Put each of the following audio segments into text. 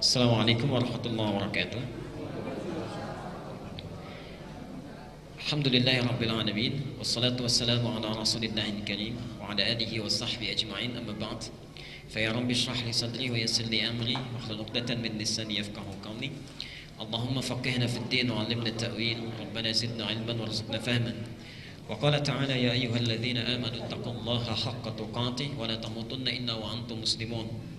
Assalamualaikum warahmatullahi wabarakatuh. Alhamdulillahirabbil alamin wassalatu wassalamu ala rasulillahil karim wa ala alihi wa sahbihi ajma'in, amma ba'd. Fa ya rabbi shrah li sadri wa yassir li amri wahlul 'uqdatam min lisani yafqahu qawli. Allahumma faqihna fid din wa 'allimna at-ta'wil. Rabbana zidna 'ilman warzuqna fahman. Wa qala ta'ala ya ayyuhalladzina amanu taqullaha haqqa tuqatih wa la tamutunna illa wa antum muslimun.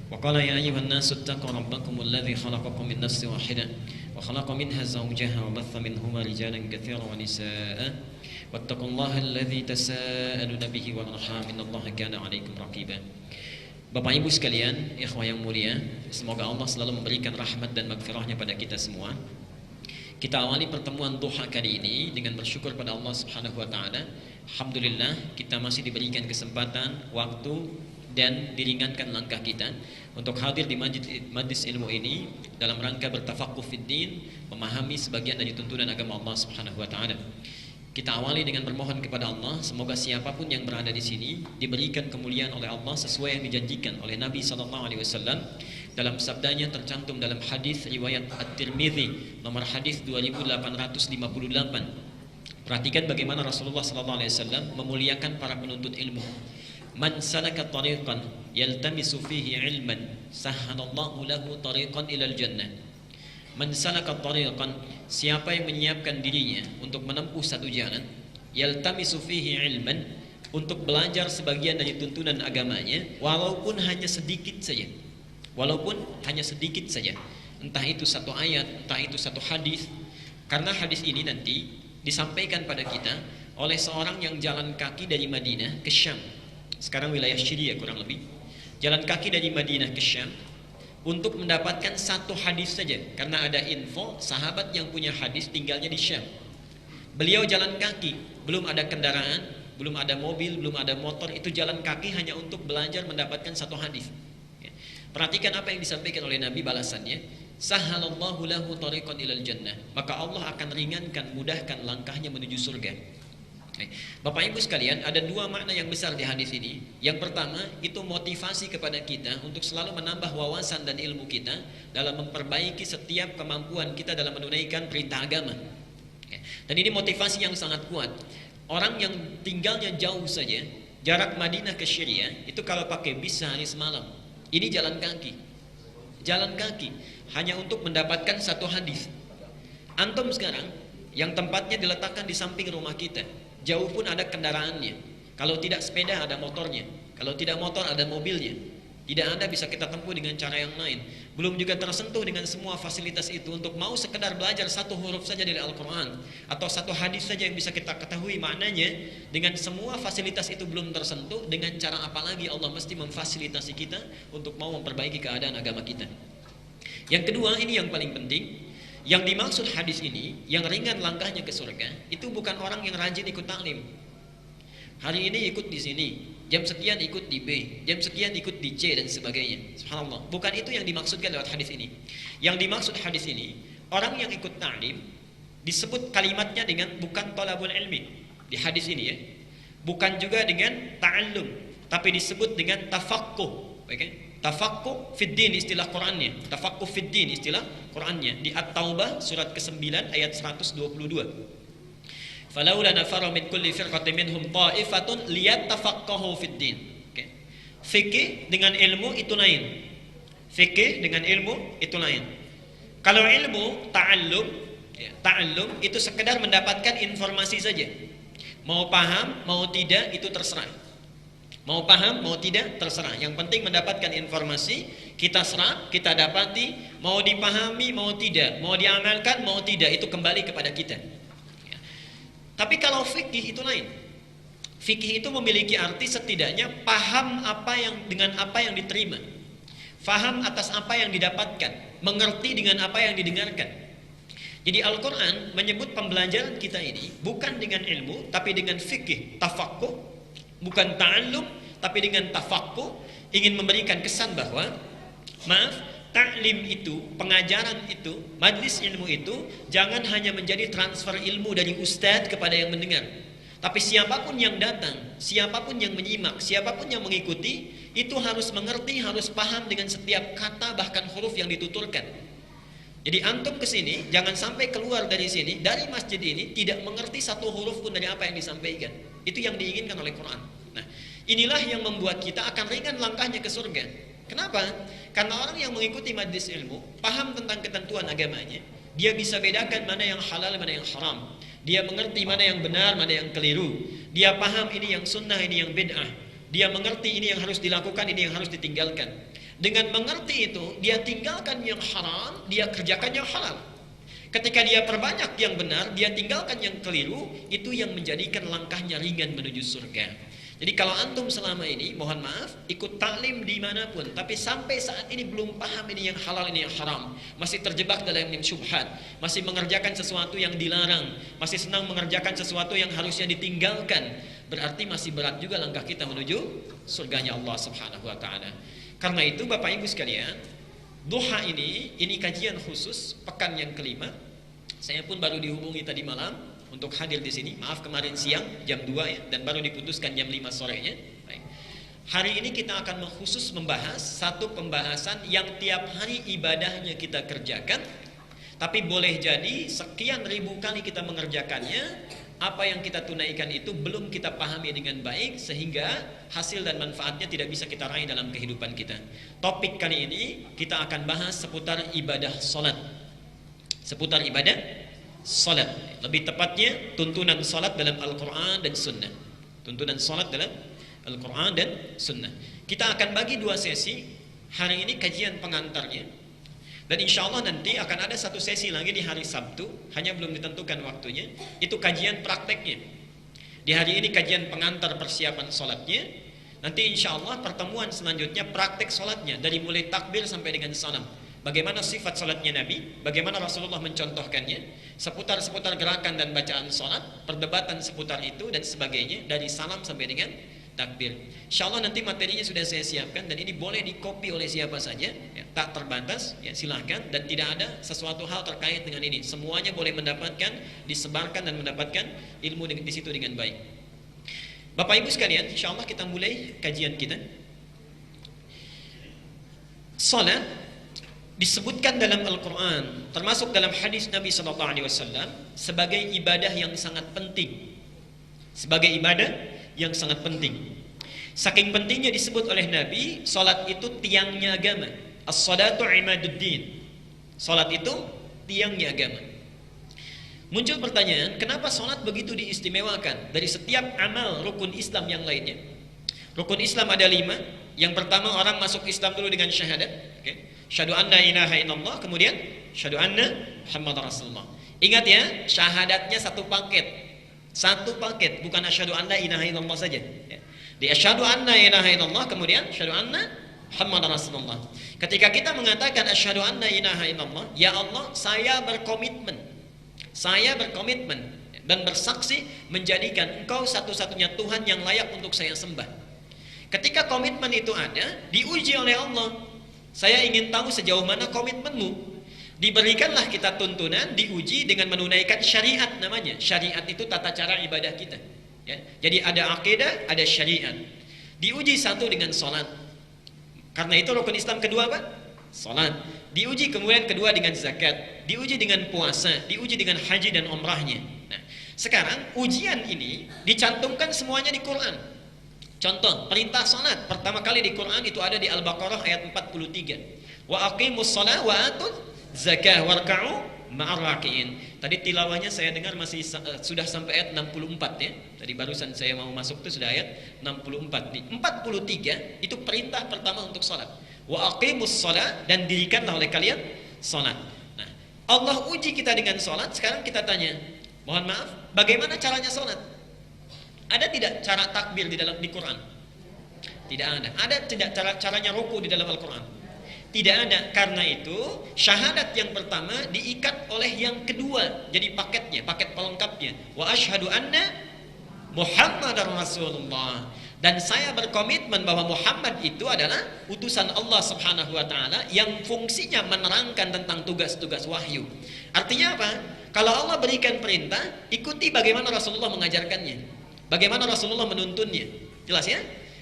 وقال يا أيها الناس اتقوا ربكم الذي خلقكم من نفس واحدة وخلق منها زوجها وبث منهما رجالا كثيرا ونساء واتقوا الله الذي تساءلون به والأرحام إن الله كان عليكم رقيبا. Bapak Ibu sekalian, ikhwah yang mulia, semoga Allah selalu memberikan rahmat dan magfirahnya pada kita semua. Kita awali pertemuan duha kali ini dengan bersyukur pada Allah Subhanahu wa taala. Alhamdulillah kita masih diberikan kesempatan, waktu dan diringankan langkah kita untuk hadir di majlis ilmu ini dalam rangka bertafaqquh fid din, memahami sebagian dari tuntunan agama Allah Subhanahu wa taala. Kita awali dengan bermohon kepada Allah, semoga siapapun yang berada di sini diberikan kemuliaan oleh Allah sesuai yang dijanjikan oleh Nabi sallallahu alaihi wasallam dalam sabdanya tercantum dalam hadis riwayat At-Tirmidzi nomor hadis 2858. Perhatikan bagaimana Rasulullah sallallahu alaihi wasallam memuliakan para penuntut ilmu. Man salaka tariqan yaltamisu fihi ilman sahhalallahu lahu tariqan ilal jannah. Man salaka tariqan, siapa yang menyiapkan dirinya untuk menempuh satu jalan, yaltamisu fihi ilman, untuk belajar sebagian dari tuntunan agamanya, walaupun hanya sedikit saja. Walaupun hanya sedikit saja. Entah itu satu ayat, entah itu satu hadis. Karena hadis ini nanti disampaikan pada kita oleh seorang yang jalan kaki dari Madinah ke Syam. Sekarang wilayah Syria kurang lebih. Jalan kaki dari Madinah ke Syam untuk mendapatkan satu hadis saja. Karena ada info sahabat yang punya hadis tinggalnya di Syam. Beliau jalan kaki, belum ada kendaraan, belum ada mobil, belum ada motor. Itu jalan kaki hanya untuk belajar mendapatkan satu hadis. Perhatikan apa yang disampaikan oleh Nabi balasannya. Sahhalallahu lahu tariqan ilal jannah. Maka Allah akan ringankan, mudahkan langkahnya menuju surga. Bapak Ibu sekalian, ada dua makna yang besar di hadis ini. Yang pertama, itu motivasi kepada kita untuk selalu menambah wawasan dan ilmu kita dalam memperbaiki setiap kemampuan kita dalam menunaikan perintah agama. Dan ini motivasi yang sangat kuat. Orang yang tinggalnya jauh saja, jarak Madinah ke Syria, itu kalau pakai bis sehari semalam. Ini jalan kaki. Jalan kaki hanya untuk mendapatkan satu hadis. Antum sekarang yang tempatnya diletakkan di samping rumah kita, jauh pun ada kendaraannya. Kalau tidak sepeda ada motornya. Kalau tidak motor ada mobilnya. Tidak ada bisa kita tempuh dengan cara yang lain. Belum juga tersentuh dengan semua fasilitas itu untuk mau sekedar belajar satu huruf saja dari Al-Quran atau satu hadis saja yang bisa kita ketahui maknanya. Dengan semua fasilitas itu belum tersentuh, dengan cara apa lagi Allah mesti memfasilitasi kita untuk mau memperbaiki keadaan agama kita. Yang kedua, ini yang paling penting. Yang dimaksud hadis ini, yang ringan langkahnya ke surga, itu bukan orang yang rajin ikut taklim. Hari ini ikut di sini, jam sekian ikut di B, jam sekian ikut di C dan sebagainya. Subhanallah. Bukan itu yang dimaksudkan lewat hadis ini. Yang dimaksud hadis ini, orang yang ikut taklim disebut kalimatnya dengan bukan thalabul ilmi di hadis ini ya. Bukan juga dengan ta'allum, tapi disebut dengan tafaqquh. Okay? Tafaqquh fid din istilah Qur'annya. Tafaqquh fid din istilah Qur'annya di At-Taubah surat ke-9 ayat 122. Falaula nafara min kulli firqatin minhum ta'ifatun liyattafaqqahu fid din. Oke. Fikih dengan ilmu itu lain. Fikih dengan ilmu itu lain. Kalau ilmu ta'allum, ya, ta'allum itu sekedar mendapatkan informasi saja. Mau paham, mau tidak itu terserah. Mau paham, mau tidak, terserah. Yang penting mendapatkan informasi, kita serap, kita dapati, mau dipahami, mau tidak, mau diamalkan, mau tidak, itu kembali kepada kita. Ya. Tapi kalau fikih itu lain. Fikih itu memiliki arti setidaknya paham apa yang dengan apa yang diterima, faham atas apa yang didapatkan, mengerti dengan apa yang didengarkan. Jadi Al-Quran menyebut pembelajaran kita ini bukan dengan ilmu, tapi dengan fikih, tafaqquh. Bukan ta'allum, tapi dengan tafaqquh, ingin memberikan kesan bahwa ta'lim itu, pengajaran itu, majlis ilmu itu jangan hanya menjadi transfer ilmu dari ustadz kepada yang mendengar, Tapi siapapun yang datang, siapapun yang menyimak, siapapun yang mengikuti, itu harus mengerti, harus paham dengan setiap kata bahkan huruf yang dituturkan. Jadi antum ke sini, jangan sampai keluar dari sini, dari masjid ini tidak mengerti satu huruf pun dari apa yang disampaikan. Itu yang diinginkan oleh Quran. Nah, inilah yang membuat kita akan ringan langkahnya ke surga. Kenapa? Karena orang yang mengikuti majlis ilmu, paham tentang ketentuan agamanya, dia bisa bedakan mana yang halal, mana yang haram. Dia mengerti mana yang benar, mana yang keliru. Dia paham ini yang sunnah, ini yang bid'ah. Dia mengerti ini yang harus dilakukan, ini yang harus ditinggalkan. Dengan mengerti itu, dia tinggalkan yang haram, dia kerjakan yang halal. Ketika dia perbanyak yang benar, dia tinggalkan yang keliru, itu yang menjadikan langkahnya ringan menuju surga. Jadi kalau antum selama ini, mohon maaf, ikut taklim dimanapun, tapi sampai saat ini belum paham ini yang halal, ini yang haram, masih terjebak dalam syubhat, masih mengerjakan sesuatu yang dilarang, masih senang mengerjakan sesuatu yang harusnya ditinggalkan, berarti masih berat juga langkah kita menuju surganya Allah Subhanahu wa Ta'ala. Karena itu Bapak Ibu sekalian, duha ini kajian khusus pekan yang kelima. Saya pun baru dihubungi tadi malam untuk hadir di sini. Maaf kemarin siang jam 2 ya, dan baru diputuskan jam 5 sorenya. Baik. Hari ini kita akan khusus membahas satu pembahasan yang tiap hari ibadahnya kita kerjakan, tapi boleh jadi sekian ribu kali kita mengerjakannya, apa yang kita tunaikan itu belum kita pahami dengan baik, sehingga hasil dan manfaatnya tidak bisa kita raih dalam kehidupan kita. Topik kali ini kita akan bahas seputar ibadah salat. Seputar ibadah salat, lebih tepatnya tuntunan salat dalam Al-Quran dan Sunnah. Tuntunan salat dalam Al-Quran dan Sunnah. Kita akan bagi 2 sesi. Hari ini kajian pengantarnya, dan insya Allah nanti akan ada 1 sesi lagi di hari Sabtu, hanya belum ditentukan waktunya. Itu kajian prakteknya. Di hari ini kajian pengantar persiapan salatnya. Nanti insya Allah pertemuan selanjutnya praktek salatnya, dari mulai takbir sampai dengan salam. Bagaimana sifat salatnya Nabi, bagaimana Rasulullah mencontohkannya, seputar gerakan dan bacaan salat, perdebatan seputar itu dan sebagainya, dari salam sampai dengan takbir. Insyaallah nanti materinya sudah saya siapkan, dan ini boleh dikopi oleh siapa saja, ya, tak terbatas, ya silahkan, dan tidak ada sesuatu hal terkait dengan ini. Semuanya boleh mendapatkan, disebarkan dan mendapatkan ilmu di situ dengan baik. Bapak Ibu sekalian, insyaallah kita mulai kajian kita. Salat disebutkan dalam Al-Quran, termasuk dalam hadis Nabi SAW, sebagai ibadah yang sangat penting. Sebagai ibadah yang sangat penting. Saking pentingnya disebut oleh Nabi, salat itu tiangnya agama. As-salatu imaduddin. Salat itu tiangnya agama. Muncul pertanyaan, kenapa salat begitu diistimewakan dari setiap amal rukun Islam yang lainnya? Rukun Islam ada 5. Yang pertama, orang masuk Islam dulu dengan syahadat. Syahadu anna ilaha illallah, kemudian syahadu anna Muhammad Rasulullah. Ingat ya, syahadatnya satu paket, bukan asyhadu anna ilaha illallah saja. Di asyhadu anna ilaha illallah, kemudian syahadu anna Muhammad Rasulullah. Ketika kita mengatakan asyhadu anna ilaha illallah, ya Allah, saya berkomitmen dan bersaksi menjadikan Engkau satu-satunya Tuhan yang layak untuk saya sembah. Ketika komitmen itu ada, diuji oleh Allah. Saya ingin tahu sejauh mana komitmenmu. Diberikanlah kita tuntunan, diuji dengan menunaikan syariat namanya. Syariat itu tata cara ibadah kita. Ya. Jadi ada akidah, ada syariat. Diuji satu dengan salat. Karena itu rukun Islam kedua apa? Salat. Diuji kemudian kedua dengan zakat. Diuji dengan puasa. Diuji dengan haji dan umrahnya. Nah, sekarang ujian ini dicantumkan semuanya di Quran. Contoh, perintah salat pertama kali di Quran itu ada di Al-Baqarah ayat 43. Wa aqimus shalah wa atuz zakah warka'u ma'ar raki'in. Tadi tilawahnya saya dengar masih sudah sampai ayat 64 ya. Tadi barusan saya mau masuk itu sudah ayat 64. Di 43 itu perintah pertama untuk salat. Wa aqimus shalah, dan dirikanlah oleh kalian salat. Nah, Allah uji kita dengan salat. Sekarang kita tanya, mohon maaf, bagaimana caranya salat? Ada tidak cara takbir di Quran? Tidak ada. Ada tidak caranya ruku di dalam Al-Quran? Tidak ada. Karena itu syahadat yang pertama diikat oleh yang kedua, jadi paketnya, paket pelengkapnya. Wa asyhadu anna Muhammadar Rasulullah. Dan saya berkomitmen bahwa Muhammad itu adalah utusan Allah Subhanahu wa Ta'ala yang fungsinya menerangkan tentang tugas-tugas wahyu. Artinya apa? Kalau Allah berikan perintah, ikuti bagaimana Rasulullah mengajarkannya. Bagaimana Rasulullah menuntunnya? Jelas ya?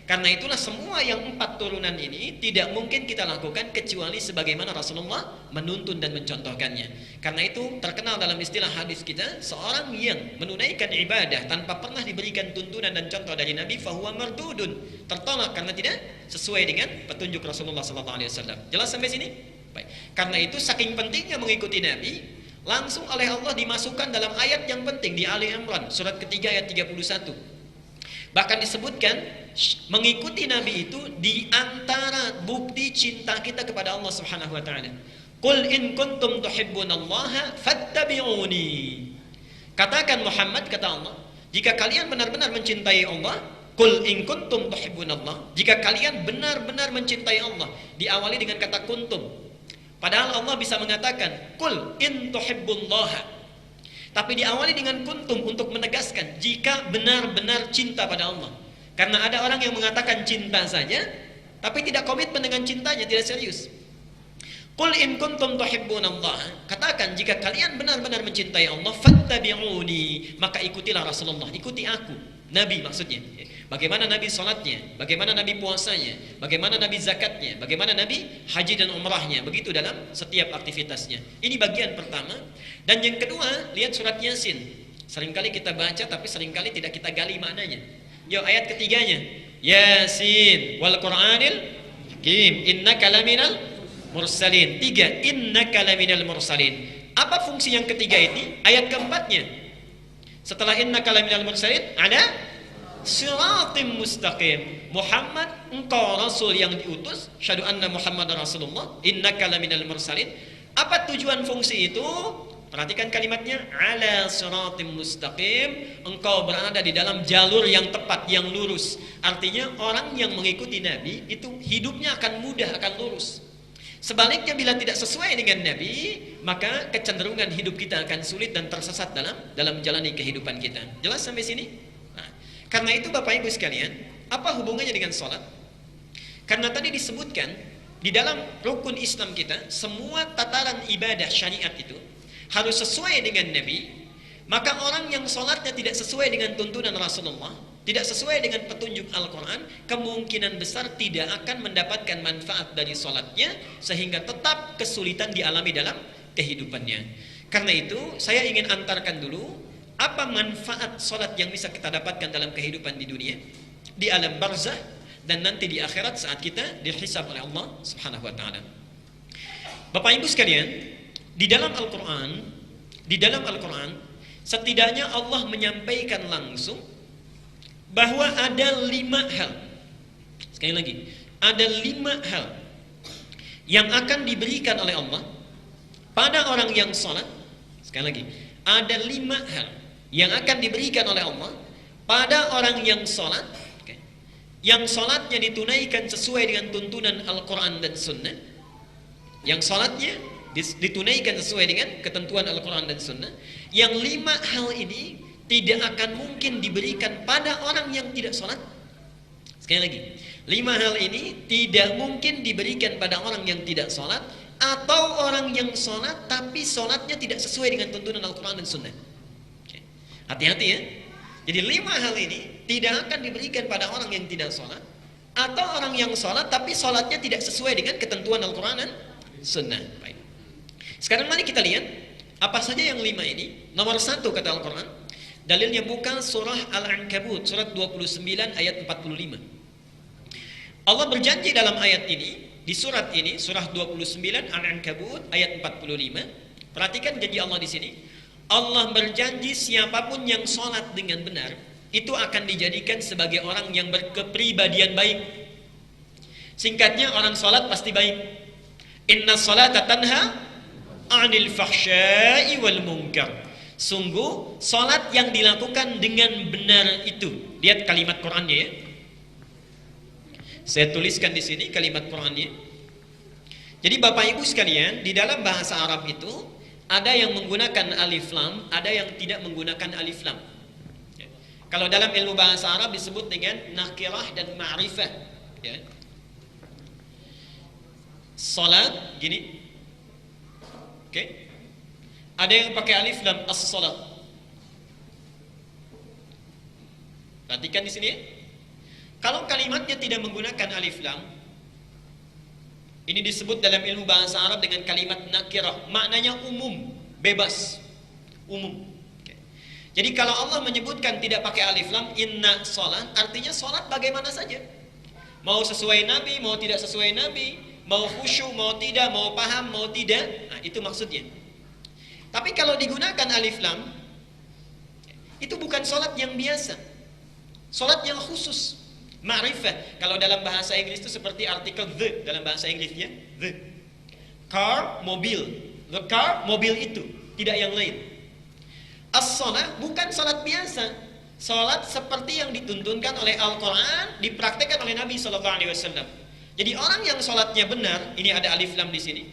Karena itulah semua yang 4 turunan ini tidak mungkin kita lakukan kecuali sebagaimana Rasulullah menuntun dan mencontohkannya. Karena itu terkenal dalam istilah hadis kita, seorang yang menunaikan ibadah tanpa pernah diberikan tuntunan dan contoh dari Nabi, fahuwa mardudun, tertolak karena tidak sesuai dengan petunjuk Rasulullah SAW. Jelas sampai sini? Baik. Karena itu saking pentingnya mengikuti Nabi, langsung oleh Allah dimasukkan dalam ayat yang penting di Ali Imran surat ketiga ayat 31. Bahkan disebutkan mengikuti Nabi itu di antara bukti cinta kita kepada Allah Subhanahu wa taala. Qul in kuntum tuhibbunallaha fattabi'uni. Katakan Muhammad, kata Allah, jika kalian benar-benar mencintai Allah, qul in kuntum tuhibbunallah, jika kalian benar-benar mencintai Allah, diawali dengan kata kuntum. Padahal Allah bisa mengatakan qul in tuhibbullaha, tapi diawali dengan kuntum untuk menegaskan jika benar-benar cinta pada Allah. Karena ada orang yang mengatakan cinta saja, tapi tidak komitmen dengan cintanya, tidak serius. Qul in kuntum tuhibbunallah, katakan jika kalian benar-benar mencintai Allah, fattabi'uni, maka ikutilah Rasulullah, ikuti aku, Nabi maksudnya. Bagaimana Nabi salatnya, bagaimana Nabi puasanya, bagaimana Nabi zakatnya, bagaimana Nabi haji dan umrahnya, begitu dalam setiap aktivitasnya. Ini bagian pertama. Dan yang kedua, lihat surat Yasin. Seringkali kita baca tapi seringkali tidak kita gali maknanya. Yuk ayat ketiganya, Yasin wal Qur'anil Hakim innaka laminal mursalin. 3, innaka laminal mursalin. Apa fungsi yang ketiga ini? Ayat keempatnya, setelah innaka laminal mursalin ada siratim mustaqim. Muhammad, engkau rasul yang diutus, syahadu anna Muhammad Rasulullah, innaka laminal mursalin. Apa tujuan fungsi itu? Perhatikan kalimatnya, ala siratim mustaqim, engkau berada di dalam jalur yang tepat, yang lurus. Artinya orang yang mengikuti Nabi itu hidupnya akan mudah, akan lurus. Sebaliknya bila tidak sesuai dengan Nabi, maka kecenderungan hidup kita akan sulit dan tersesat dalam menjalani kehidupan kita. Jelas sampai sini? Nah, karena itu Bapak Ibu sekalian, apa hubungannya dengan sholat? Karena tadi disebutkan di dalam rukun Islam kita, semua tataran ibadah syariat itu harus sesuai dengan Nabi. Maka orang yang sholatnya tidak sesuai dengan tuntunan Rasulullah, tidak sesuai dengan petunjuk Al-Quran, kemungkinan besar tidak akan mendapatkan manfaat dari sholatnya, sehingga tetap kesulitan dialami dalam kehidupannya. Karena itu saya ingin antarkan dulu apa manfaat sholat yang bisa kita dapatkan dalam kehidupan di dunia, di alam barzah, dan nanti di akhirat saat kita dihisab oleh Allah Subhanahu wa taala. Bapak Ibu sekalian, di dalam Al-Quran, setidaknya Allah menyampaikan langsung bahwa ada 5 hal. Sekali lagi, ada 5 hal yang akan diberikan oleh Allah pada orang yang sholat. Sekali lagi, ada 5 hal yang akan diberikan oleh Allah pada orang yang sholat, yang sholatnya ditunaikan sesuai dengan tuntunan Al-Quran dan Sunnah, yang sholatnya ditunaikan sesuai dengan ketentuan Al-Quran dan Sunnah. Yang 5 hal ini tidak akan mungkin diberikan pada orang yang tidak sholat. Sekali lagi, 5 hal ini tidak mungkin diberikan pada orang yang tidak sholat, atau orang yang sholat tapi sholatnya tidak sesuai dengan tuntunan Al-Quran dan Sunnah. Hati-hati ya. Jadi 5 hal ini tidak akan diberikan pada orang yang tidak sholat, atau orang yang sholat tapi sholatnya tidak sesuai dengan ketentuan Al-Quran dan Sunnah. Baik. Sekarang mari kita lihat apa saja yang 5 ini. Nomor 1 kata Al-Quran, dalilnya buka surah Al-Ankabut surat 29 ayat 45. Allah berjanji dalam ayat ini, di surat ini, surah 29 Al-Ankabut ayat 45. Perhatikan janji Allah di sini. Allah berjanji siapapun yang sholat dengan benar itu akan dijadikan sebagai orang yang berkepribadian baik. Singkatnya, orang sholat pasti baik. Inna sholata tanha anil fahsya'i wal munkar. Sungguh salat yang dilakukan dengan benar itu. Lihat kalimat Qur'annya ya. Saya tuliskan di sini kalimat Qur'annya. Jadi Bapak Ibu sekalian, di dalam bahasa Arab itu ada yang menggunakan alif lam, ada yang tidak menggunakan alif lam. Kalau dalam ilmu bahasa Arab disebut dengan nakirah dan ma'rifah ya. Salat gini. Oke. Ada yang pakai alif lam, as-salat. Perhatikan di sini. Kalau kalimatnya tidak menggunakan alif lam, ini disebut dalam ilmu bahasa Arab dengan kalimat nakirah. Maknanya umum, bebas, umum. Jadi kalau Allah menyebutkan tidak pakai alif lam, inna sholat, artinya sholat bagaimana saja. Mau sesuai Nabi, mau tidak sesuai Nabi, mau khusyuk, mau tidak, mau paham, mau tidak. Nah, itu maksudnya. Tapi kalau digunakan alif lam, itu bukan sholat yang biasa, sholat yang khusus, ma'rifah. Kalau dalam bahasa Inggris itu seperti artikel the dalam bahasa Inggrisnya, the car, mobil, the car, mobil itu, tidak yang lain. As-sholat bukan sholat biasa, sholat seperti yang dituntunkan oleh Al-Quran, dipraktekkan oleh Nabi SAW. Jadi orang yang sholatnya benar, ini ada alif lam di sini.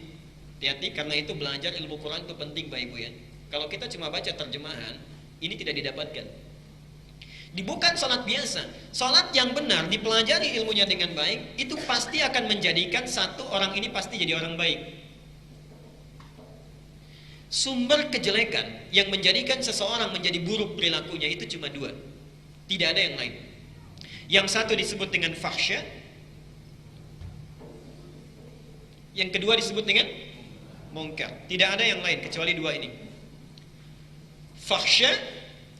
Hati-hati, karena itu belajar ilmu Quran itu penting Bapak Ibu ya. Kalau kita cuma baca terjemahan, ini tidak didapatkan. Bukan sholat biasa, sholat yang benar, dipelajari ilmunya dengan baik, itu pasti akan menjadikan satu orang ini pasti jadi orang baik. Sumber kejelekan yang menjadikan seseorang menjadi buruk perilakunya itu cuma dua, tidak ada yang lain. Yang satu disebut dengan fahsya, yang kedua disebut dengan mungkar. Tidak ada yang lain kecuali dua ini. Fahsya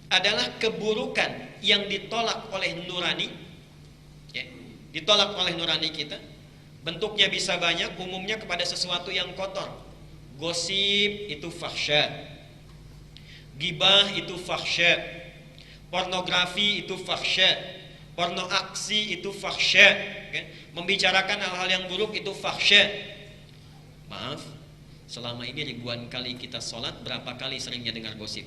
adalah keburukan yang ditolak oleh nurani, ya, ditolak oleh nurani kita. Bentuknya bisa banyak, umumnya kepada sesuatu yang kotor. Gosip itu fahsya, gibah itu fahsya, pornografi itu fahsya, porno aksi itu fahsya, okay? Membicarakan hal-hal yang buruk itu fahsya. Maaf, selama ini ribuan kali kita sholat, berapa kali seringnya dengar gosip?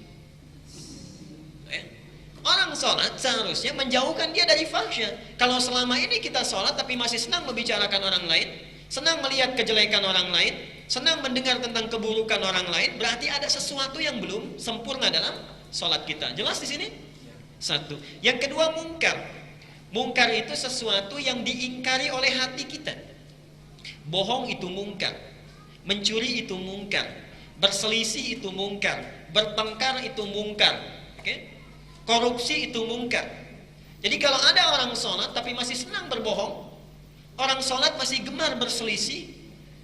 Orang sholat seharusnya menjauhkan dia dari fahsya. Kalau selama ini kita sholat tapi masih senang membicarakan orang lain, senang melihat kejelekan orang lain, senang mendengar tentang keburukan orang lain, berarti ada sesuatu yang belum sempurna dalam sholat kita. Jelas di sini? Satu. Yang kedua, mungkar. Mungkar itu sesuatu yang diingkari oleh hati kita. Bohong itu mungkar, mencuri itu mungkar, berselisih itu mungkar, bertengkar itu mungkar, okay? Korupsi itu mungkar. Jadi kalau ada orang sholat tapi masih senang berbohong, orang sholat masih gemar berselisih,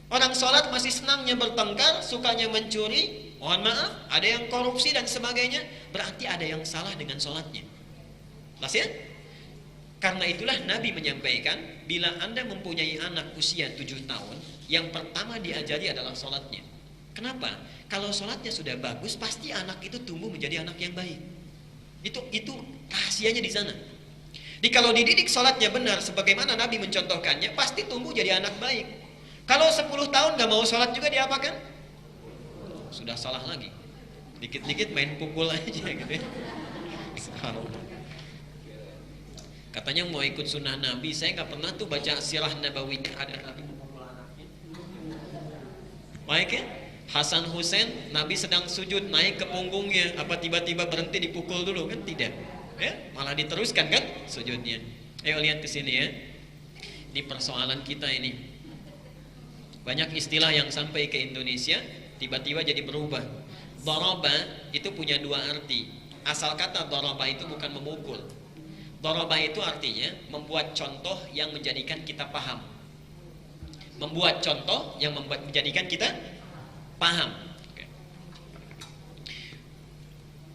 orang sholat masih senangnya bertengkar, sukanya mencuri, mohon maaf, ada yang korupsi dan sebagainya, berarti ada yang salah dengan sholatnya. Jelas ya? Karena itulah Nabi menyampaikan, bila Anda mempunyai anak usia 7 tahun, yang pertama diajari adalah sholatnya. Kenapa? Kalau sholatnya sudah bagus, pasti anak itu tumbuh menjadi anak yang baik. Itu rahasianya di sana. Jadi kalau dididik sholatnya benar, sebagaimana Nabi mencontohkannya, pasti tumbuh jadi anak baik. Kalau 10 tahun gak mau sholat juga diapakan? Sudah salah lagi. Dikit-dikit main pukul aja gitu ya. Katanya mau ikut sunnah Nabi. Saya gak pernah tuh baca sirah Nabawi ada Nabi memukul anaknya. Baik ya? Hasan Hussein, Nabi sedang sujud, naik ke punggungnya, apa tiba-tiba berhenti dipukul dulu? Kan tidak ya? Malah diteruskan kan sujudnya. Ayo lihat ke sini ya. Ini persoalan kita ini. Banyak istilah yang sampai ke Indonesia tiba-tiba jadi berubah. Daraba itu punya dua arti. Asal kata daraba itu bukan memukul. Daraba itu artinya membuat contoh yang menjadikan kita paham. Membuat contoh yang menjadikan kita paham. Okay.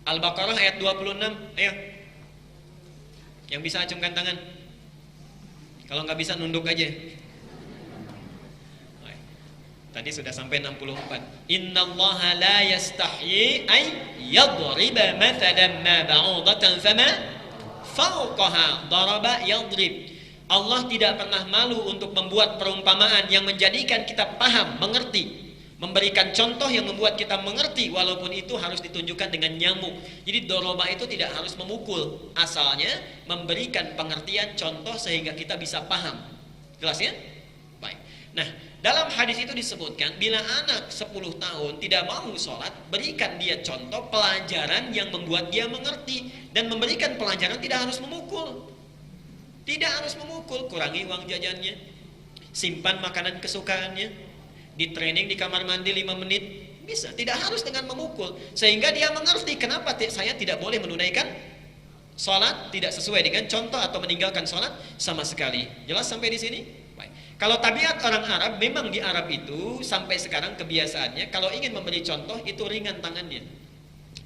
Al-Baqarah ayat 26. Ayo. Yang bisa acungkan tangan. Kalau nggak bisa nunduk aja. Tadi sudah sampai 64. Innallaha la yastahyi ay yadriba mathalan ma ba'udatan fama fawqaha daraba yadrib. Allah tidak pernah malu untuk membuat perumpamaan yang menjadikan kita paham, mengerti, memberikan contoh yang membuat kita mengerti, walaupun itu harus ditunjukkan dengan nyamuk. Jadi doroba itu tidak harus memukul, asalnya memberikan pengertian contoh sehingga kita bisa paham. Jelas ya? Baik. Nah, dalam hadis itu disebutkan, bila anak 10 tahun tidak mau sholat, berikan dia contoh pelajaran yang membuat dia mengerti. Dan memberikan pelajaran tidak harus memukul. Tidak harus memukul, kurangi uang jajannya, simpan makanan kesukaannya, di training di kamar mandi 5 menit, bisa. Tidak harus dengan memukul, sehingga dia mengerti kenapa saya tidak boleh menunaikan Sholat tidak sesuai dengan contoh atau meninggalkan sholat sama sekali. Jelas sampai di sini? Baik. Kalau tabiat orang Arab, memang di Arab itu sampai sekarang kebiasaannya kalau ingin memberi contoh itu ringan tangannya.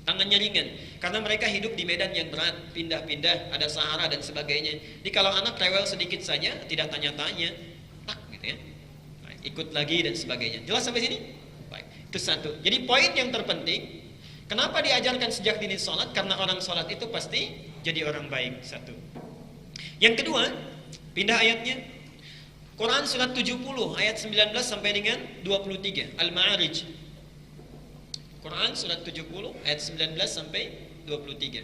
Tangannya ringan, karena mereka hidup di medan yang berat, pindah-pindah, ada Sahara dan sebagainya. Jadi kalau anak rewel sedikit saja, tidak tanya-tanya, tak gitu ya, baik, ikut lagi dan sebagainya. Jelas sampai sini? Baik, itu satu. Jadi poin yang terpenting, kenapa diajarkan sejak dini sholat? Karena orang sholat itu pasti jadi orang baik. Satu. Yang kedua, pindah ayatnya. Quran surat 70 ayat 19 sampai dengan 23, Al-Ma'arij. Quran surat 70 ayat 19 sampai 23.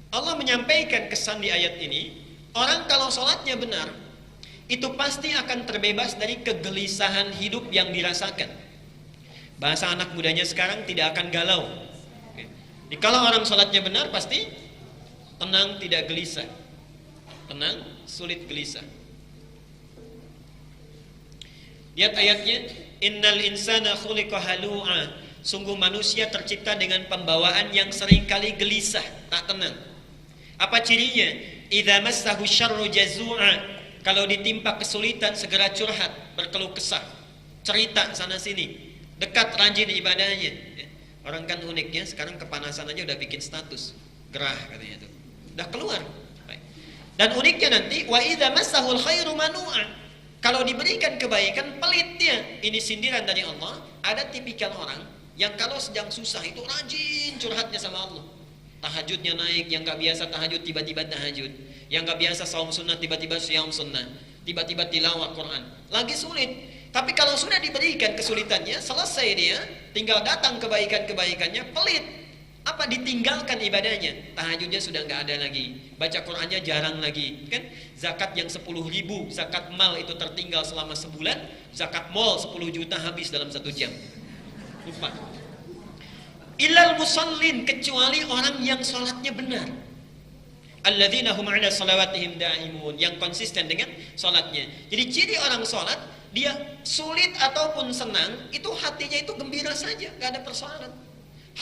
Allah menyampaikan kesan di ayat ini, orang kalau sholatnya benar, itu pasti akan terbebas dari kegelisahan hidup yang dirasakan. Bahasa anak mudanya sekarang, tidak akan galau. Jadi kalau orang sholatnya benar, pasti tenang, tidak gelisah. Tenang, sulit gelisah. Lihat ayatnya, innal insana khuliqa halu'a. Sungguh manusia tercipta dengan pembawaan yang seringkali gelisah, tak tenang. Apa cirinya? Idza massahu syarru jazua. Kalau ditimpa kesulitan segera curhat, berkeluh kesah, cerita sana sini, dekat rajin ibadahnya. Orang kan uniknya sekarang kepanasan aja udah bikin status, gerah katanya tuh. Udah keluar. Dan uniknya nanti wa idza massahul khairu manu'a. Kalau diberikan kebaikan pelit dia. Ini sindiran dari Allah. Ada tipikal orang yang kalau sedang susah itu rajin curhatnya sama Allah. Tahajudnya naik, yang gak biasa tahajud tiba-tiba tahajud, yang gak biasa saum sunnah tiba-tiba siam sunnah, tiba-tiba tilawah Quran. Lagi sulit, tapi kalau sudah diberikan kesulitannya, selesai dia, tinggal datang kebaikan-kebaikannya, pelit. Apa? Ditinggalkan ibadahnya. Tahajudnya sudah gak ada lagi, baca Qurannya jarang lagi, kan? Zakat yang 10.000, zakat mal itu tertinggal selama sebulan, zakat mall 10 juta habis dalam 1 jam. Lupa. Illal musallin, kecuali orang yang sholatnya benar. Alladzina hum 'ala shalawatihim da'imun, yang konsisten dengan sholatnya. Jadi ciri orang sholat, dia sulit ataupun senang, itu hatinya itu gembira saja, gak ada persoalan.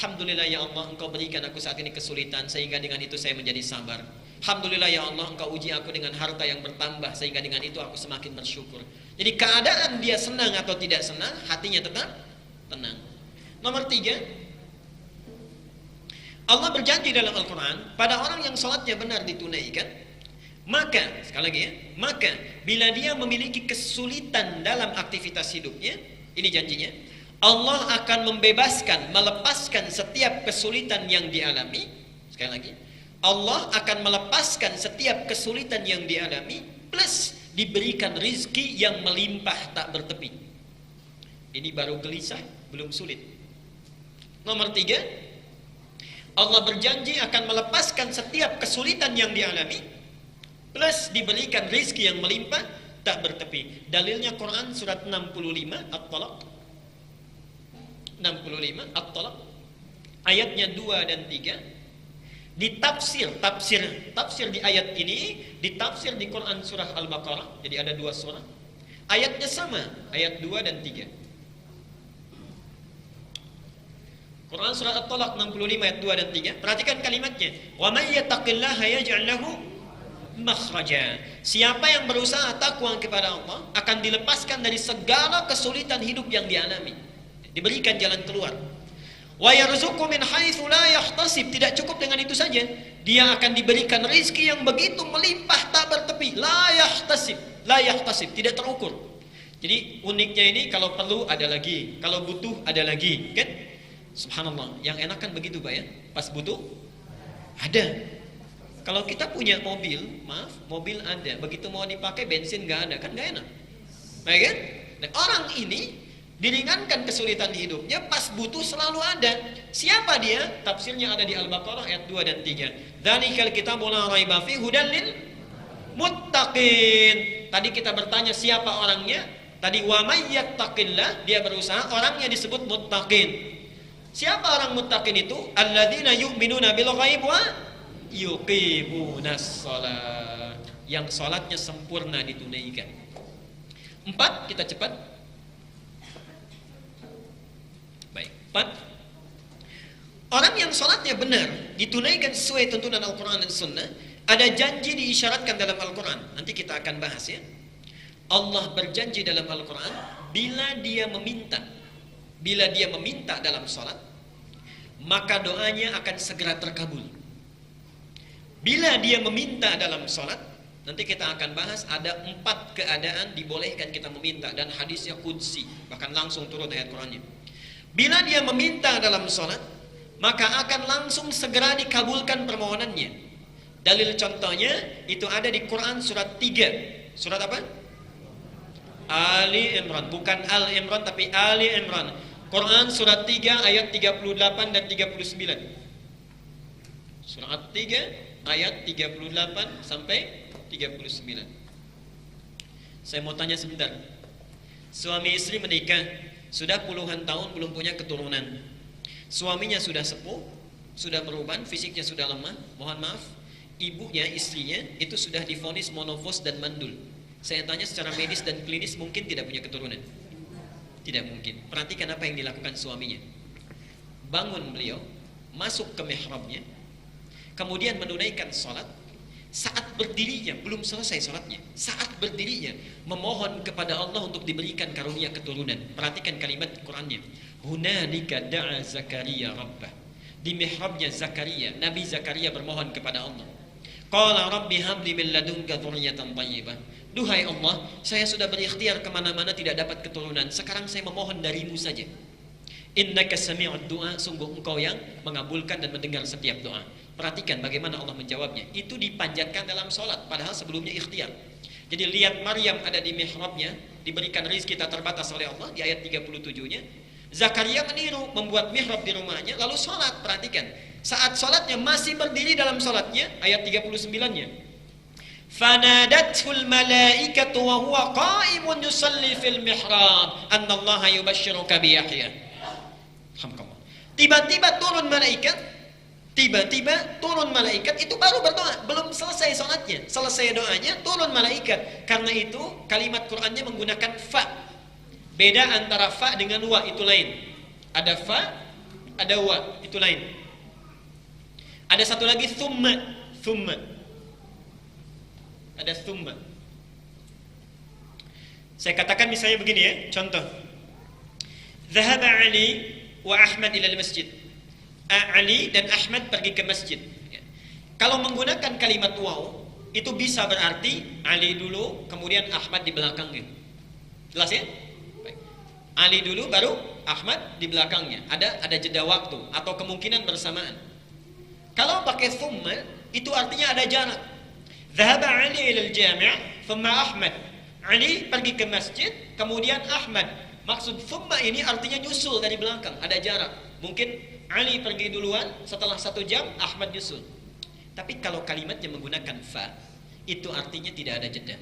Alhamdulillah ya Allah, Engkau berikan aku saat ini kesulitan, sehingga dengan itu saya menjadi sabar. Alhamdulillah ya Allah, Engkau uji aku dengan harta yang bertambah, sehingga dengan itu aku semakin bersyukur. Jadi keadaan dia senang atau tidak senang, hatinya tetap tenang. Nomor 3, Allah berjanji dalam Al-Quran, pada orang yang sholatnya benar ditunaikan, maka, sekali lagi ya, maka bila dia memiliki kesulitan dalam aktivitas hidupnya, ini janjinya, Allah akan membebaskan, melepaskan setiap kesulitan yang dialami. Sekali lagi, Allah akan melepaskan setiap kesulitan yang dialami, plus diberikan rizki yang melimpah tak bertepi. Ini baru gelisah, belum sulit. Nomor 3, Allah berjanji akan melepaskan setiap kesulitan yang dialami, plus diberikan rizki yang melimpah tak bertepi. Dalilnya Quran surat 65 At-Talaq, 65 At-Talaq ayatnya 2 dan 3. Tafsir di ayat ini ditafsir di Quran surah Al-Baqarah. Jadi ada 2 surah, ayatnya sama, ayat 2 dan 3. Quran surah At-Talaq 65 ayat 2 dan 3. Perhatikan kalimatnya. Wa may yattaqillaha yaj'al lahu makhraja. Siapa yang berusaha takwa kepada Allah akan dilepaskan dari segala kesulitan hidup yang dialami. Diberikan jalan keluar. Wa yarzuqhu min haitsu la yahtasib. Tidak cukup dengan itu saja. Dia akan diberikan rezeki yang begitu melimpah tak bertepi. La yahtasib, tidak terukur. Jadi uniknya ini, kalau perlu ada lagi, kalau butuh ada lagi, kan? Subhanallah, yang enak kan begitu Pak ya, pas butuh ada. Kalau kita punya mobil, mobil ada, begitu mau dipakai bensin nggak ada, kan nggak enak, baik kan? Nah, orang ini diringankan kesulitan hidupnya, pas butuh selalu ada. Siapa dia? Tafsirnya ada di Al-Baqarah ayat 2 dan 3. Dzalikal kitabu la raiba fihi hudal lil muttaqin. Tadi kita bertanya siapa orangnya? Tadi wa may yattaqillah, dia berusaha, orangnya disebut muttaqin. Siapa orang muttaqin itu? Alladzina yu'minuna bil ghaib wa yuqimunas shalah. Yang salatnya sempurna ditunaikan. 4, kita cepat. Baik, 4. Orang yang sholatnya benar, ditunaikan sesuai tuntunan Al-Quran dan Sunnah, ada janji diisyaratkan dalam Al-Quran. Nanti kita akan bahas ya. Allah berjanji dalam Al-Quran, bila dia meminta dalam sholat, maka doanya akan segera terkabul. Bila dia meminta dalam sholat, nanti kita akan bahas ada 4 keadaan dibolehkan kita meminta, dan hadisnya qudsi, bahkan langsung turun ayat Qurannya. Bila dia meminta dalam sholat, maka akan langsung segera dikabulkan permohonannya. Dalil contohnya itu ada di Quran surat 3. Surat apa? Ali Imran, bukan Al Imran tapi Ali Imran. Quran surat 3 ayat 38 dan 39. Surat 3 ayat 38 sampai 39. Saya mau tanya sebentar. Suami istri menikah, sudah puluhan tahun belum punya keturunan. Suaminya sudah sepuh, sudah beruban, fisiknya sudah lemah. Mohon maaf, ibunya, istrinya itu sudah divonis monofos dan mandul. Saya tanya secara medis dan klinis, mungkin tidak punya keturunan? Tidak mungkin. Perhatikan apa yang dilakukan suaminya. Bangun beliau, masuk ke mihrabnya, kemudian menunaikan sholat. Saat berdirinya, belum selesai sholatnya, saat berdirinya memohon kepada Allah untuk diberikan karunia keturunan. Perhatikan kalimat Qurannya. Hunalika da'a Zakaria rabbah. Di mihrabnya Zakaria, Nabi Zakaria bermohon kepada Allah. Qala rabbi habli min ladunka dzurriyyatan thayyibah. Duhai Allah, saya sudah berikhtiar kemana-mana tidak dapat keturunan. Sekarang saya memohon darimu saja. Innaka sami'ud du'a, sungguh engkau yang mengabulkan dan mendengar setiap doa. Perhatikan bagaimana Allah menjawabnya. Itu dipanjatkan dalam sholat, padahal sebelumnya ikhtiar. Jadi lihat Maryam ada di mihrabnya, diberikan rezeki tak terbatas oleh Allah di ayat 37-nya. Zakaria meniru, membuat mihrab di rumahnya, lalu sholat. Perhatikan, saat sholatnya masih berdiri dalam sholatnya, ayat 39-nya. Fanadathul malaikatu wa huwa qa'imun yusalli fil mihrab annallaha yubashshiruka bi Yahya. Tiba-tiba turun malaikat, itu baru berdoa, belum selesai sholatnya. Selesai doanya, turun malaikat. Karena itu kalimat Qur'annya menggunakan fa. Beda antara fa dengan wa, itu lain. Ada fa, ada wa, itu lain. Ada satu lagi thumma. Ada thumma. Saya katakan misalnya begini ya, contoh. Dhahaba Ali wa Ahmad ila masjid. Ali dan Ahmad pergi ke masjid. Kalau menggunakan kalimat waw, itu bisa berarti Ali dulu, kemudian Ahmad di belakangnya. Jelas ya? Baik. Ali dulu, baru Ahmad di belakangnya. Ada jeda waktu atau kemungkinan bersamaan. Kalau pakai thumma, itu artinya ada jarak. Dhahaba Ali ila al-jami', thumma Ahmad. Ali pergi ke masjid, kemudian Ahmad. Maksud thumma ini artinya nyusul dari belakang, ada jarak. Mungkin Ali pergi duluan, setelah 1 jam Ahmad nyusul. Tapi kalau kalimatnya menggunakan fa, itu artinya tidak ada jeda.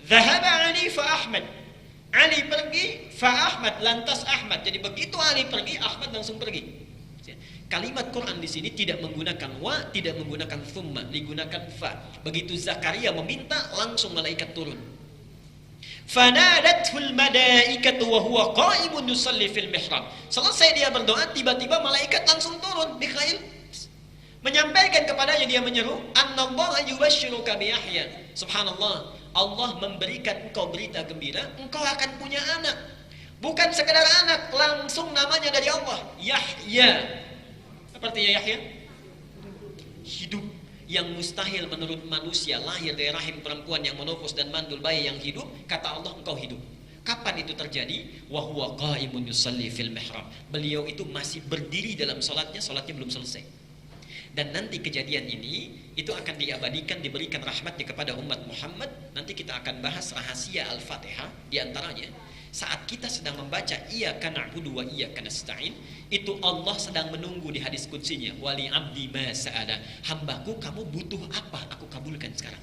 Dhahaba Ali fa Ahmad. Ali pergi, fa Ahmad, lantas Ahmad. Jadi begitu Ali pergi, Ahmad langsung pergi. Kalimat Quran di sini tidak menggunakan wa, tidak menggunakan thumma, digunakan fa. Begitu Zakaria meminta, langsung malaikat turun. Fanadathul malaikatu wa huwa qa'imun yusalli fil mihrab. Selesai dia berdoa, tiba-tiba malaikat langsung turun, Mikhail, menyampaikan kepadanya, dia menyeru, annallaha yubashshiruka bi Yahya. Subhanallah, Allah memberikan engkau berita gembira, engkau akan punya anak. Bukan sekedar anak, langsung namanya dari Allah, Yahya. Apa artinya Yahya? Hidup. Yang mustahil menurut manusia, lahir dari rahim perempuan yang monofos dan mandul, bayi yang hidup, kata Allah engkau hidup. Kapan itu terjadi? Wa huwa qa'imun yusalli fil mihrab. Beliau itu masih berdiri dalam salatnya belum selesai. Dan nanti kejadian ini itu akan diabadikan, diberikan rahmatnya kepada umat Muhammad. Nanti kita akan bahas rahasia Al-Fatihah di antaranya. Saat kita sedang membaca iyyaka na'budu wa iyyaka nasta'in, itu Allah sedang menunggu di hadis qudsinya, wali abdi ma sa'ala. Hambaku, kamu butuh apa? Aku kabulkan sekarang.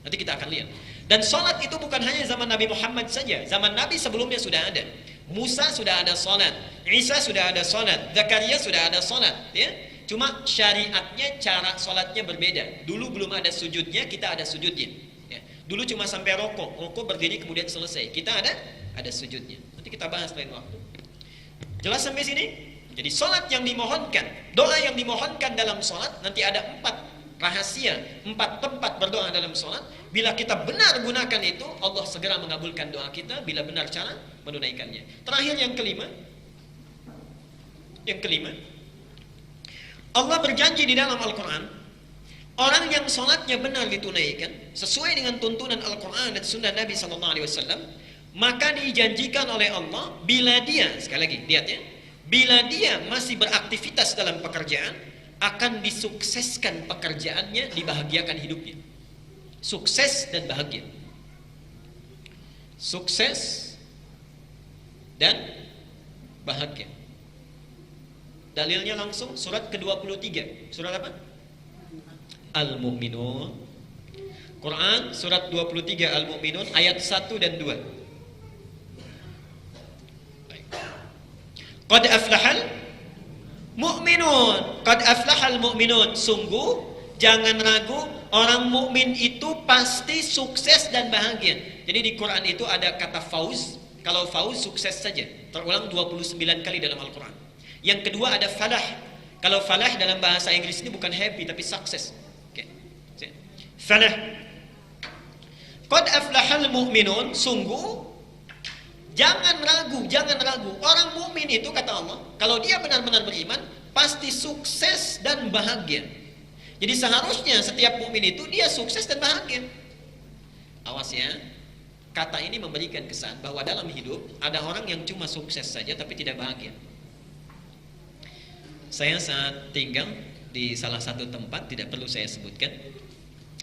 Nanti kita akan lihat. Dan salat itu bukan hanya zaman Nabi Muhammad saja. Zaman Nabi sebelumnya sudah ada. Musa sudah ada salat, Isa sudah ada salat, Zakaria sudah ada salat, ya. Cuma syariatnya, cara salatnya berbeda. Dulu belum ada sujudnya, kita ada sujudnya. Dulu cuma sampai rokok berdiri kemudian selesai. Kita ada sujudnya. Nanti kita bahas lain waktu. Jelas sampai sini? Jadi sholat yang dimohonkan, doa yang dimohonkan dalam sholat, nanti ada 4 rahasia, 4 tempat berdoa dalam sholat. Bila kita benar gunakan itu, Allah segera mengabulkan doa kita bila benar cara menunaikannya. Terakhir yang kelima, Allah berjanji di dalam Al-Quran, orang yang sholatnya benar ditunaikan sesuai dengan tuntunan Al-Quran dan Sunnah Nabi SAW, maka dijanjikan oleh Allah bila dia, sekali lagi lihat ya, bila dia masih beraktivitas dalam pekerjaan, akan disukseskan pekerjaannya, dibahagiakan hidupnya. Sukses dan bahagia. Sukses dan bahagia. Dalilnya langsung surat ke-23. Surat apa? Al-Mu'minun. Quran surat 23 Al-Mu'minun ayat 1 dan 2. Qad aflahal mu'minun. Qad aflahal mu'minun. Sungguh jangan ragu, orang mukmin itu pasti sukses dan bahagia. Jadi di Quran itu ada kata fauz. Kalau fauz sukses saja, terulang 29 kali dalam Al-Quran. Yang kedua ada falah. Kalau falah dalam bahasa Inggris ini bukan happy tapi sukses. Oke. Falah. Qad aflahal mu'minun. Sungguh jangan ragu, jangan ragu. Orang mukmin itu kata Allah, kalau dia benar-benar beriman, pasti sukses dan bahagia. Jadi seharusnya setiap mukmin itu dia sukses dan bahagia. Awas ya, kata ini memberikan kesan bahwa dalam hidup ada orang yang cuma sukses saja tapi tidak bahagia. Saya saat tinggal di salah satu tempat, tidak perlu saya sebutkan,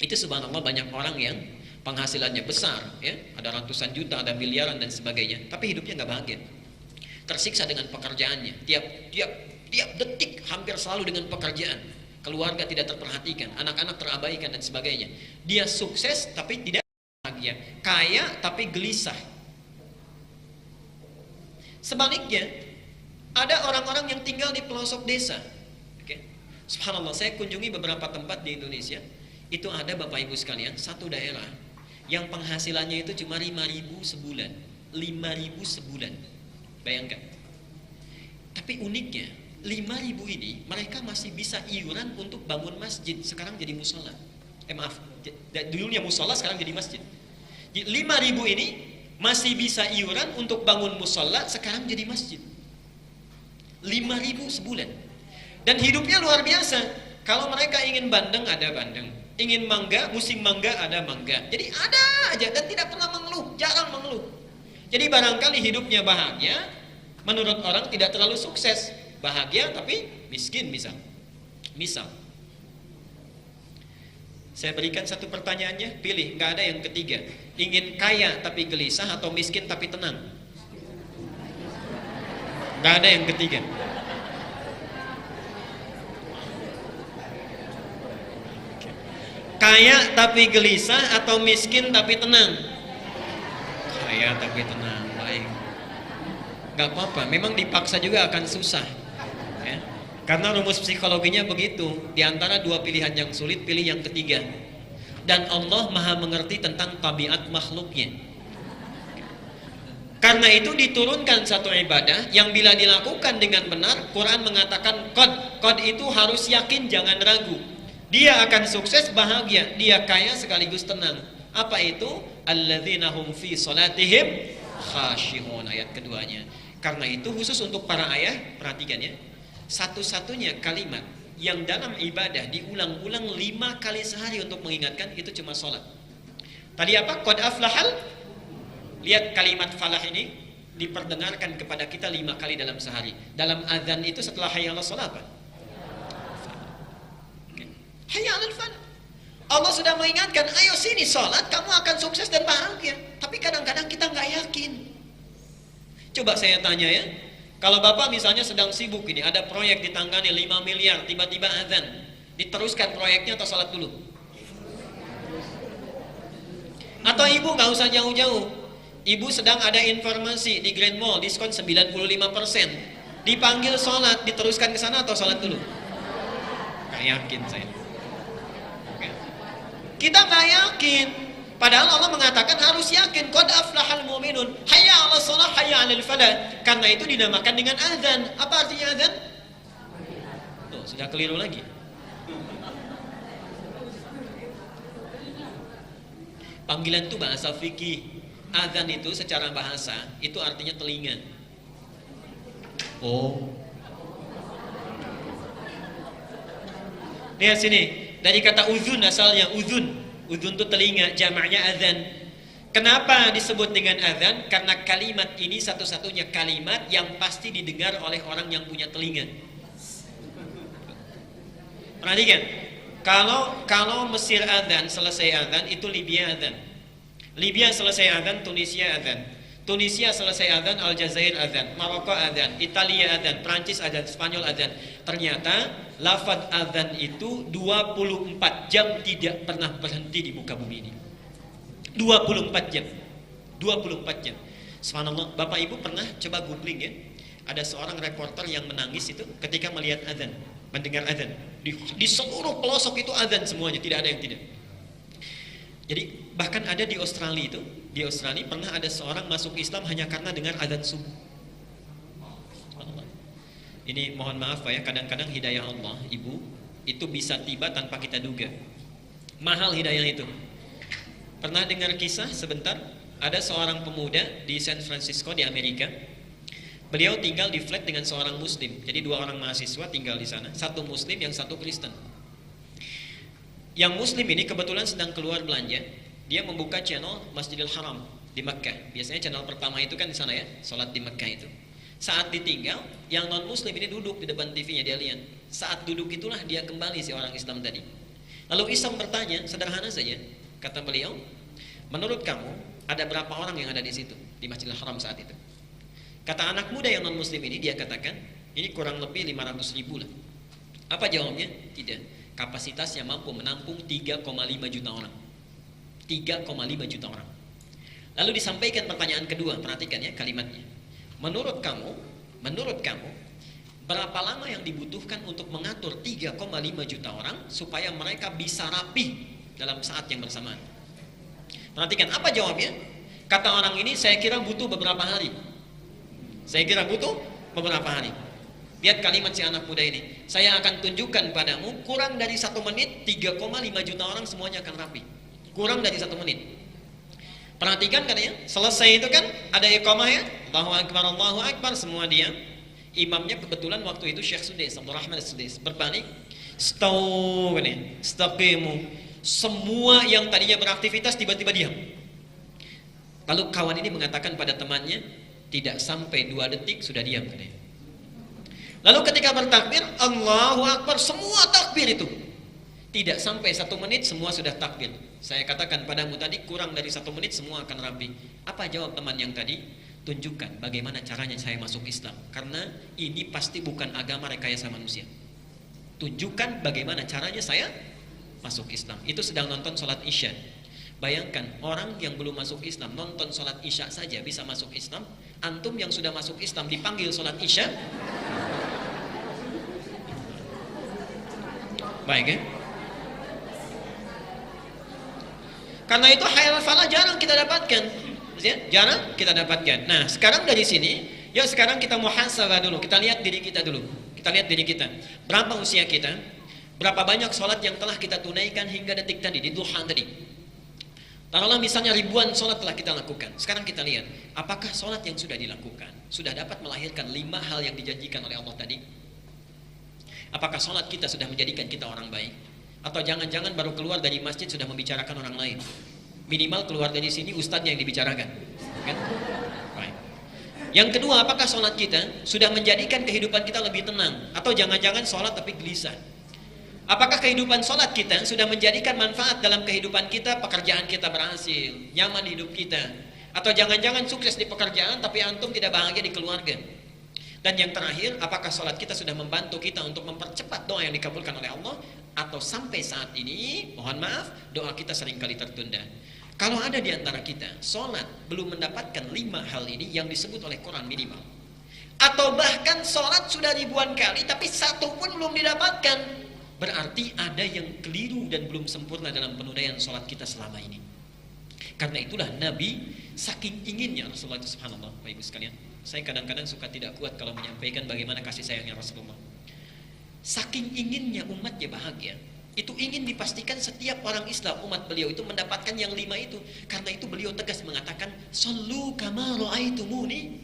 itu subhanallah banyak orang yang penghasilannya besar, ya, ada ratusan juta, ada miliaran dan sebagainya, tapi hidupnya nggak bahagia, tersiksa dengan pekerjaannya, tiap detik hampir selalu dengan pekerjaan, keluarga tidak terperhatikan, anak-anak terabaikan dan sebagainya. Dia sukses tapi tidak bahagia, kaya tapi gelisah. Sebaliknya, ada orang-orang yang tinggal di pelosok desa. Oke. Subhanallah, saya kunjungi beberapa tempat di Indonesia, itu ada Bapak Ibu sekalian, satu daerah yang penghasilannya itu cuma 5.000 sebulan. 5.000 sebulan. Bayangkan. Tapi uniknya, 5.000 ini mereka masih bisa iuran untuk bangun masjid, sekarang jadi musola. Maaf, dulunya musola sekarang jadi masjid. 5.000 ini masih bisa iuran untuk bangun musola, sekarang jadi masjid. 5.000 sebulan. Dan hidupnya luar biasa. Kalau mereka ingin bandeng, ada bandeng. Ingin mangga, musim mangga ada mangga. Jadi ada aja dan tidak pernah mengeluh, jarang mengeluh. Jadi barangkali hidupnya bahagia, menurut orang tidak terlalu sukses. Bahagia tapi miskin misal. Saya berikan satu pertanyaannya, pilih, nggak ada yang ketiga. Ingin kaya tapi gelisah atau miskin tapi tenang? Nggak ada yang ketiga. Kaya tapi gelisah atau miskin tapi tenang? Kaya tapi tenang, baik. Gak apa-apa, memang dipaksa juga akan susah ya? Karena rumus psikologinya begitu. Di antara dua pilihan yang sulit, pilih yang ketiga. Dan Allah maha mengerti tentang tabiat makhluknya. Karena itu diturunkan satu ibadah yang bila dilakukan dengan benar, Quran mengatakan qad itu harus yakin, jangan ragu. Dia akan sukses, bahagia, dia kaya sekaligus tenang. Apa itu? Alladzina hum fi salatihim khashi'un, ayat keduanya. Karena itu khusus untuk para ayah, perhatikan ya. Satu-satunya kalimat yang dalam ibadah diulang-ulang 5 kali sehari untuk mengingatkan, itu cuma sholat. Tadi apa? Qad aflahal. Lihat kalimat falah ini diperdengarkan kepada kita 5 kali dalam sehari. Dalam azan itu setelah hayya 'alas shalah apa? Hayya 'alal falah. Allah sudah mengingatkan, ayo sini sholat, kamu akan sukses dan bahagia. Tapi kadang-kadang kita nggak yakin. Coba saya tanya ya, kalau Bapak misalnya sedang sibuk ini, ada proyek ditangani 5 miliar, tiba-tiba azan, diteruskan proyeknya atau sholat dulu? Atau ibu nggak usah jauh-jauh, ibu sedang ada informasi di Grand Mall diskon 95%, dipanggil sholat, diteruskan ke sana atau sholat dulu? Nggak yakin saya. Kita nggak yakin. Padahal Allah mengatakan harus yakin. Qad aflahal mu'minun. Hayya 'alas shalah, hayya 'alal falah. Karena itu dinamakan dengan azan. Apa artinya azan? sudah keliru lagi. Panggilan itu bahasa fikih. Adzan itu secara bahasa itu artinya telinga. Oh. Lihat sini, dari kata uzun asalnya, uzun. Uzun itu telinga, jamaknya adzan. Kenapa disebut dengan adzan? Karena kalimat ini satu-satunya kalimat yang pasti didengar oleh orang yang punya telinga. Perhatikan, kalau Mesir adzan, selesai adzan, itu Libya adzan. Libya selesai adzan, Tunisia adzan. Tunisia selesai adzan, Aljazair adzan. Maroko adzan, Italia adzan, Prancis adzan, Spanyol adzan. Ternyata lafaz adzan itu 24 jam tidak pernah berhenti di muka bumi ini. 24 jam. 24 jam. Subhanallah, Bapak Ibu pernah coba googling ya. Ada seorang reporter yang menangis itu ketika melihat adzan, mendengar adzan. Di seluruh pelosok itu adzan semuanya, tidak ada yang tidak. Jadi bahkan ada di Australia itu, di Australia pernah ada seorang masuk Islam hanya karena dengar adzan subuh. Ini mohon maaf Pak ya, kadang-kadang hidayah Allah, Ibu, itu bisa tiba tanpa kita duga. Mahal hidayah itu. Pernah dengar kisah sebentar, ada seorang pemuda di San Francisco di Amerika. Beliau tinggal di flat dengan seorang muslim. Jadi dua orang mahasiswa tinggal di sana, satu muslim yang satu Kristen. Yang muslim ini kebetulan sedang keluar belanja. Dia membuka channel Masjidil Haram di Mekkah. Biasanya channel pertama itu kan di sana ya, salat di Mekkah itu. Saat ditinggal, yang non muslim ini duduk di depan TV-nya, dia lihat. Saat duduk itulah dia kembali si orang Islam tadi. Lalu Islam bertanya, sederhana saja. Kata beliau, menurut kamu ada berapa orang yang ada di situ di Masjidil Haram saat itu? Kata anak muda yang non muslim ini, dia katakan ini kurang lebih 500.000 lah. Apa jawabnya? Tidak. Kapasitasnya mampu menampung 3,5 juta orang. 3,5 juta orang. Lalu disampaikan pertanyaan kedua, perhatikan ya kalimatnya. Menurut kamu berapa lama yang dibutuhkan untuk mengatur 3,5 juta orang supaya mereka bisa rapih dalam saat yang bersamaan? Perhatikan apa jawabnya. Kata orang ini, saya kira butuh beberapa hari. Saya kira butuh beberapa hari. Lihat kalimat si anak muda ini. Saya akan tunjukkan padamu, kurang dari 1 menit 3,5 juta orang semuanya akan rapi. Kurang dari 1 menit. Perhatikan katanya, selesai itu kan ada iqamah ya, Allahu Akbar, semua diam. Imamnya kebetulan waktu itu Syekh Sudais, Abdul Rahman Sudais, berbalik, staw ini, staqimu. Semua yang tadinya beraktivitas tiba-tiba diam. Lalu kawan ini mengatakan pada temannya, tidak sampai 2 detik sudah diam katanya. Lalu ketika bertakbir, Allahu Akbar, semua takbir itu. Tidak sampai 1 menit semua sudah takbir. Saya katakan padamu tadi kurang dari 1 menit semua akan rapi. Apa jawab teman yang tadi? Tunjukkan bagaimana caranya saya masuk Islam. Karena ini pasti bukan agama rekayasa manusia. Tunjukkan bagaimana caranya saya masuk Islam. Itu sedang nonton sholat Isya. Bayangkan orang yang belum masuk Islam nonton sholat Isya saja bisa masuk Islam. Antum yang sudah masuk Islam dipanggil sholat Isya. Baik ya. Karena itu hayal falah jarang kita dapatkan. Ya, jarang kita dapatkan. Nah, sekarang dari sini, yuk sekarang kita muhasabah dulu. Kita lihat diri kita dulu. Kita lihat diri kita. Berapa usia kita? Berapa banyak sholat yang telah kita tunaikan hingga detik tadi, di duha tadi. Taruhlah misalnya ribuan sholat telah kita lakukan. Sekarang kita lihat, apakah sholat yang sudah dilakukan sudah dapat melahirkan 5 hal yang dijanjikan oleh Allah tadi? Apakah sholat kita sudah menjadikan kita orang baik? Atau jangan-jangan baru keluar dari masjid sudah membicarakan orang lain? Minimal keluar dari sini ustadznya yang dibicarakan kan? Baik. Yang kedua, apakah sholat kita sudah menjadikan kehidupan kita lebih tenang? Atau jangan-jangan sholat tapi gelisah? Apakah kehidupan sholat kita sudah menjadikan manfaat dalam kehidupan kita? Pekerjaan kita berhasil, nyaman hidup kita. Atau jangan-jangan sukses di pekerjaan tapi antum tidak bahagia di keluarga? Dan yang terakhir, apakah sholat kita sudah membantu kita untuk mempercepat doa yang dikabulkan oleh Allah? Atau sampai saat ini, mohon maaf, doa kita seringkali tertunda. Kalau ada di antara kita, sholat belum mendapatkan 5 hal ini yang disebut oleh Quran minimal. Atau bahkan sholat sudah ribuan kali, tapi 1 pun belum didapatkan. Berarti ada yang keliru dan belum sempurna dalam penunaian sholat kita selama ini. Karena itulah Nabi saking inginnya Rasulullah itu, subhanallah, Bapak Ibu sekalian. Saya kadang-kadang suka tidak kuat kalau menyampaikan bagaimana kasih sayangnya Rasulullah. Saking inginnya umatnya bahagia, itu ingin dipastikan setiap orang Islam, umat beliau itu mendapatkan yang 5 itu. Karena itu beliau tegas mengatakan, "Shallu kama ra'aitumuni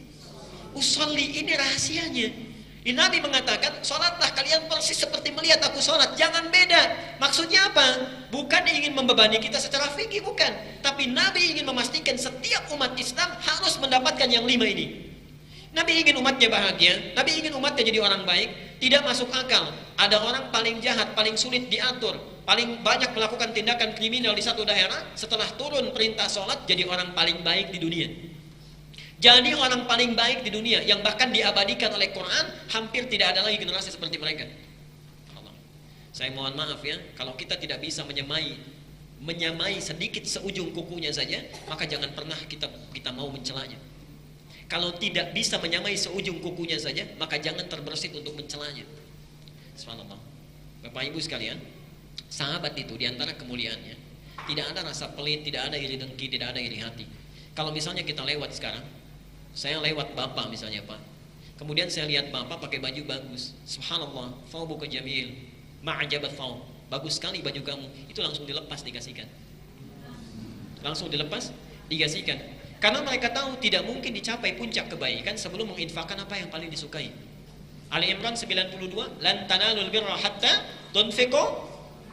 usolli." Ini rahasianya. Nabi mengatakan, "Sholatlah kalian persis seperti melihat aku sholat, jangan beda." Maksudnya apa? Bukan ingin membebani kita secara fikih, bukan. Tapi Nabi ingin memastikan setiap umat Islam harus mendapatkan yang 5 ini. Nabi ingin umatnya bahagia, Nabi ingin umatnya jadi orang baik. Tidak masuk akal ada orang paling jahat, paling sulit diatur, paling banyak melakukan tindakan kriminal di satu daerah, setelah turun perintah sholat jadi orang paling baik di dunia. Jadi orang paling baik di dunia yang bahkan diabadikan oleh Quran, hampir tidak ada lagi generasi seperti mereka. Allah. Saya mohon maaf ya, kalau kita tidak bisa menyamai sedikit seujung kukunya saja, maka jangan pernah kita mau mencelanya. Kalau tidak bisa menyamai seujung kukunya saja, maka jangan terbersit untuk mencelanya. Subhanallah. Bapak Ibu sekalian, sahabat itu diantara kemuliaannya, tidak ada rasa pelit, tidak ada iri dengki, tidak ada iri hati. Kalau misalnya kita lewat sekarang, saya lewat bapak misalnya Pak, kemudian saya lihat bapak pakai baju bagus, subhanallah, thawbuka jamil, ma'ajabat thawb, bagus sekali baju kamu, itu langsung dilepas dikasihkan. Langsung dilepas dikasihkan. Karena mereka tahu tidak mungkin dicapai puncak kebaikan sebelum menginfakkan apa yang paling disukai. Ali Imran 92, lan tanalul birra hatta tunfiqu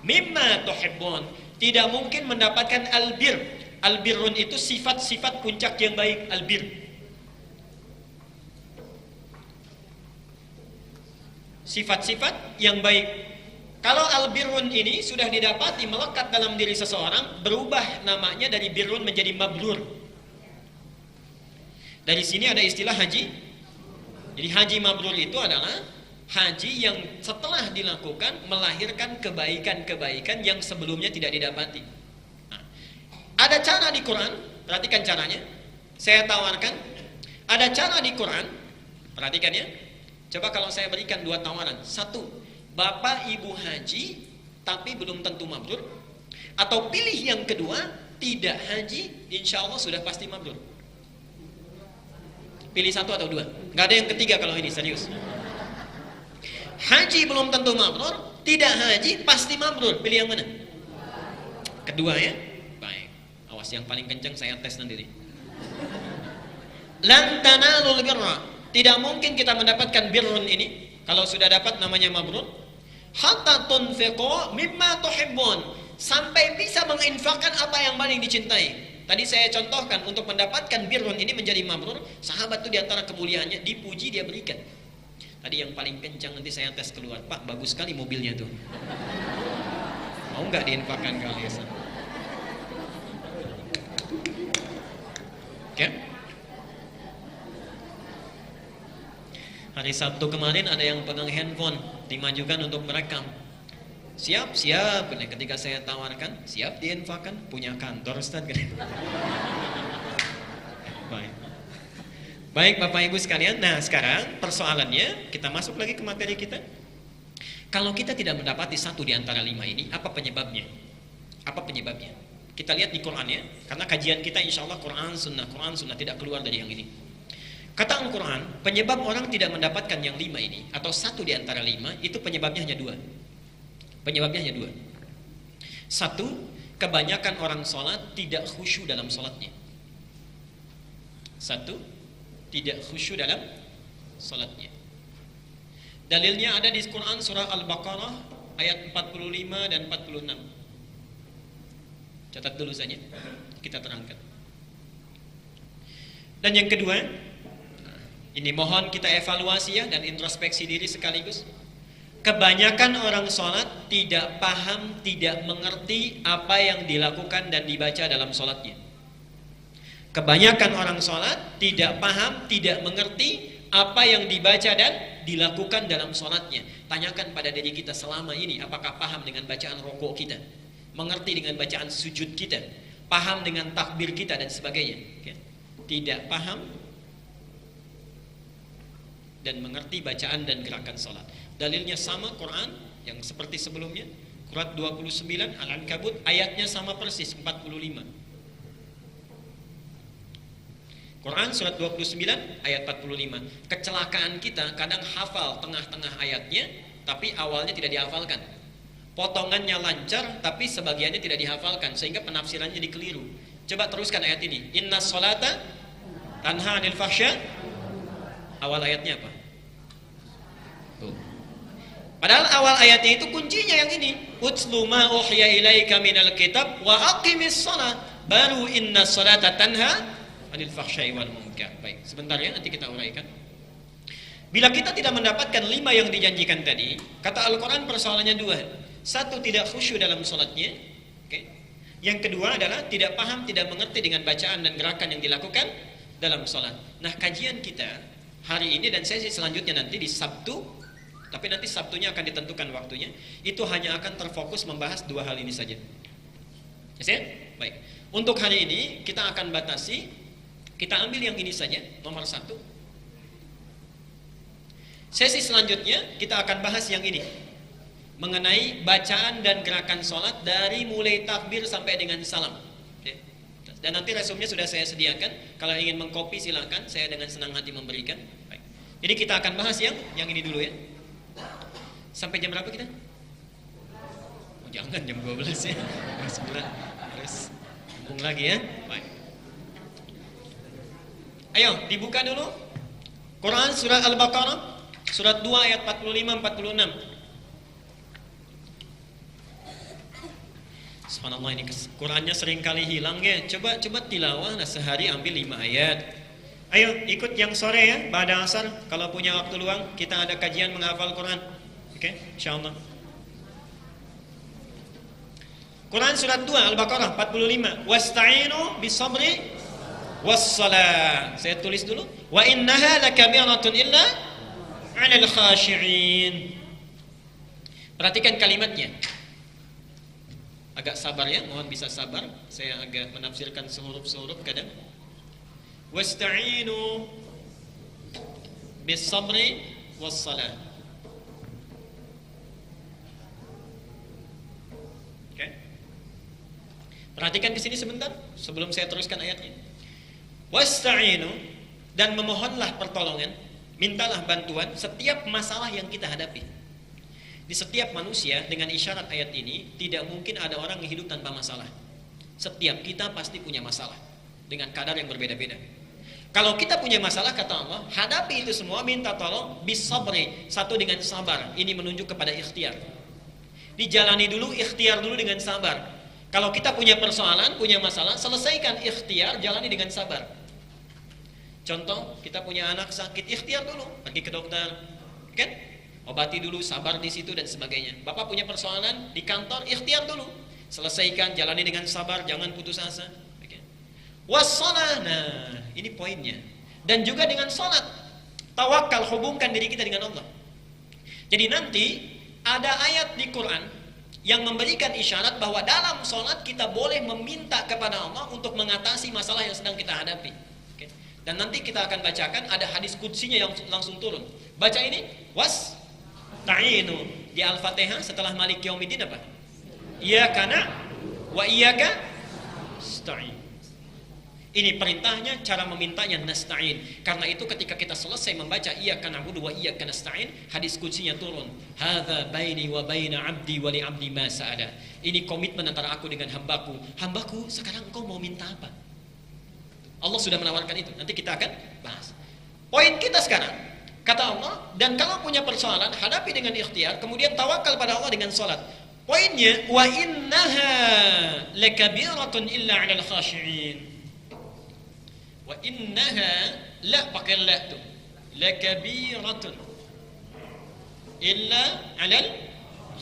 mimma tuhibbun. Tidak mungkin mendapatkan albir. Albirun itu sifat-sifat puncak yang baik, albir. Sifat-sifat yang baik. Kalau albirun ini sudah didapati melekat dalam diri seseorang, berubah namanya dari birrun menjadi mabrur. Dari sini ada istilah haji. Jadi haji mabrur itu adalah haji yang setelah dilakukan melahirkan kebaikan-kebaikan yang sebelumnya tidak didapati. Nah, ada cara di Quran, perhatikan caranya. Saya tawarkan, ada cara di Quran, perhatikan ya. Coba kalau saya berikan 2 tawaran. 1, Bapak Ibu haji tapi belum tentu mabrur. Atau pilih yang kedua, tidak haji, insya Allah sudah pasti mabrur. Pilih 1 atau 2. Gak ada yang ketiga kalau ini, serius. Haji belum tentu mabrur, tidak haji pasti mabrur. Pilih yang mana? Kedua ya. Baik. Awas yang paling kencang saya tes sendiri. Lan tanalul birra. Tidak mungkin kita mendapatkan birrun ini kalau sudah dapat namanya mabrur. Hatta tunfiqu mimma tuhibbun. Sampai bisa menginfakkan apa yang paling dicintai. Tadi saya contohkan untuk mendapatkan birrun ini menjadi mabrur, sahabat itu diantara kemuliaannya dipuji dia berikan. Tadi yang paling kencang nanti saya tes keluar, Pak bagus sekali mobilnya tuh. Mau nggak diinfakkan kalian? Oke. Hari Sabtu kemarin ada yang pegang handphone, dimajukan untuk merekam. Siap. Ketika saya tawarkan, siap diinfakkan, punya kantor Ustaz. Baik Bapak Ibu sekalian. Nah sekarang persoalannya, kita masuk lagi ke materi kita. Kalau kita tidak mendapati 1 di antara 5 ini, apa penyebabnya? Apa penyebabnya? Kita lihat di Quran ya, karena kajian kita insya Allah Quran Sunnah tidak keluar dari yang ini. Kata Al-Quran, penyebab orang tidak mendapatkan yang 5 ini, atau 1 di antara 5, itu penyebabnya hanya 2. Penyebabnya hanya 2. 1, kebanyakan orang sholat tidak khusyuk dalam sholatnya. 1, tidak khusyuk dalam sholatnya. Dalilnya ada di Quran surah Al-Baqarah ayat 45 dan 46. Catat dulu saja, kita terangkan. Dan yang kedua, ini mohon kita evaluasi ya dan introspeksi diri sekaligus. Kebanyakan orang sholat tidak paham, tidak mengerti apa yang dilakukan dan dibaca dalam sholatnya. Kebanyakan orang sholat tidak paham, tidak mengerti apa yang dibaca dan dilakukan dalam sholatnya. Tanyakan pada diri kita selama ini, apakah paham dengan bacaan rukuk kita, mengerti dengan bacaan sujud kita, paham dengan takbir kita dan sebagainya. Tidak paham dan mengerti bacaan dan gerakan sholat. Dalilnya sama Quran yang seperti sebelumnya, Quran 29 Al-Ankabut ayatnya sama persis 45. Quran surat 29 ayat 45. Kecelakaan kita kadang hafal tengah-tengah ayatnya tapi awalnya tidak dihafalkan. Potongannya lancar, tapi sebagiannya tidak dihafalkan, sehingga penafsirannya jadi keliru. Coba teruskan ayat ini. Inna sholata tanha anil fahsya. Awal ayatnya apa? Tuh. Padahal awal ayatnya itu kuncinya yang ini. Utslu ma uhiya ilaika minal kitab wa aqimis shalah. Baru inna sholata tanha anil fahsya'i wal munkar. Baik, sebentar ya, nanti kita uraikan. Bila kita tidak mendapatkan 5 yang dijanjikan tadi, kata Al-Quran persoalannya 2. Satu, tidak khusyuk dalam sholatnya. Yang kedua adalah tidak paham, tidak mengerti dengan bacaan dan gerakan yang dilakukan dalam sholat. Nah, kajian kita hari ini dan sesi selanjutnya nanti di Sabtu, tapi nanti Sabtunya akan ditentukan waktunya, itu hanya akan terfokus membahas 2 hal ini saja. Yes, ya? Baik. Untuk hari ini kita akan batasi, kita ambil yang ini saja, nomor 1. Sesi selanjutnya kita akan bahas yang ini, mengenai bacaan dan gerakan sholat dari mulai takbir sampai dengan salam. Dan nanti resumnya sudah saya sediakan. Kalau ingin mengcopy silakan, saya dengan senang hati memberikan. Baik. Jadi kita akan bahas yang ini dulu ya. Sampai jam berapa kita? Oh, jangan jam 12 ya. Harus sambung lagi ya. Baik. Ayo dibuka dulu Quran surah Al-Baqarah surat 2 ayat 45-46. Subhanallah, ini Qurannya sering kali hilang ya. Coba tilawah, nah sehari ambil 5 ayat. Ayo ikut yang sore ya, pada asar. Kalau punya waktu luang, kita ada kajian menghafal Quran. Oke, insyaallah. Quran surat 2 Al-Baqarah 45. Wasta'inu bisabri wassalah. Saya tulis dulu. Wa innaha lakabiratun illa 'alal khashi'in. Perhatikan kalimatnya. Agak sabar ya, mohon bisa sabar. Saya agak menafsirkan sehuruf-sehuruf kadang. Wasta'inu bis-sabri was-salah. Oke. Perhatikan ke sini sebentar sebelum saya teruskan ayatnya. Wasta'inu, dan memohonlah pertolongan, mintalah bantuan setiap masalah yang kita hadapi. Di setiap manusia, dengan isyarat ayat ini, tidak mungkin ada orang yang hidup tanpa masalah. Setiap kita pasti punya masalah dengan kadar yang berbeda-beda. Kalau kita punya masalah, kata Allah, hadapi itu semua, minta tolong bisabri, satu dengan sabar. Ini menunjuk kepada ikhtiar. Dijalani dulu, ikhtiar dulu dengan sabar. Kalau kita punya persoalan, punya masalah, selesaikan ikhtiar, jalani dengan sabar. Contoh, kita punya anak sakit, ikhtiar dulu, pergi ke dokter, kan? Obati dulu, sabar di situ dan sebagainya. Bapak punya persoalan di kantor, ikhtiar dulu, selesaikan, jalani dengan sabar, jangan putus asa. Wassalah, nah ini poinnya. Dan juga dengan salat, tawakal, hubungkan diri kita dengan Allah. Jadi nanti ada ayat di Quran yang memberikan isyarat bahwa dalam salat kita boleh meminta kepada Allah untuk mengatasi masalah yang sedang kita hadapi. Dan nanti kita akan bacakan ada hadis qudsinya yang langsung turun. Baca ini, ta'inu di Al-Fatihah setelah Malik Yaumiddin apa? Iyyaka na'budu wa iyyaka nasta'in. Ini perintahnya, cara memintanya nasta'in. Karena itu ketika kita selesai membaca iyyaka na'budu wa iyyaka nasta'in, hadis qudsiynya turun. Hadza baini wa baina 'abdi wa li 'abdi ma sa'ala. Ini komitmen antara aku dengan hambaku. Hambaku, sekarang engkau mau minta apa? Allah sudah menawarkan itu. Nanti kita akan bahas. Poin kita sekarang, kata Allah, dan kalau punya persoalan, hadapi dengan ikhtiar, kemudian tawakal pada Allah dengan salat. Poinnya, wa innaha lakabiratun illa 'alal khashi'in. Wa innaha, la pakai la tu, lakabiratun illa 'alal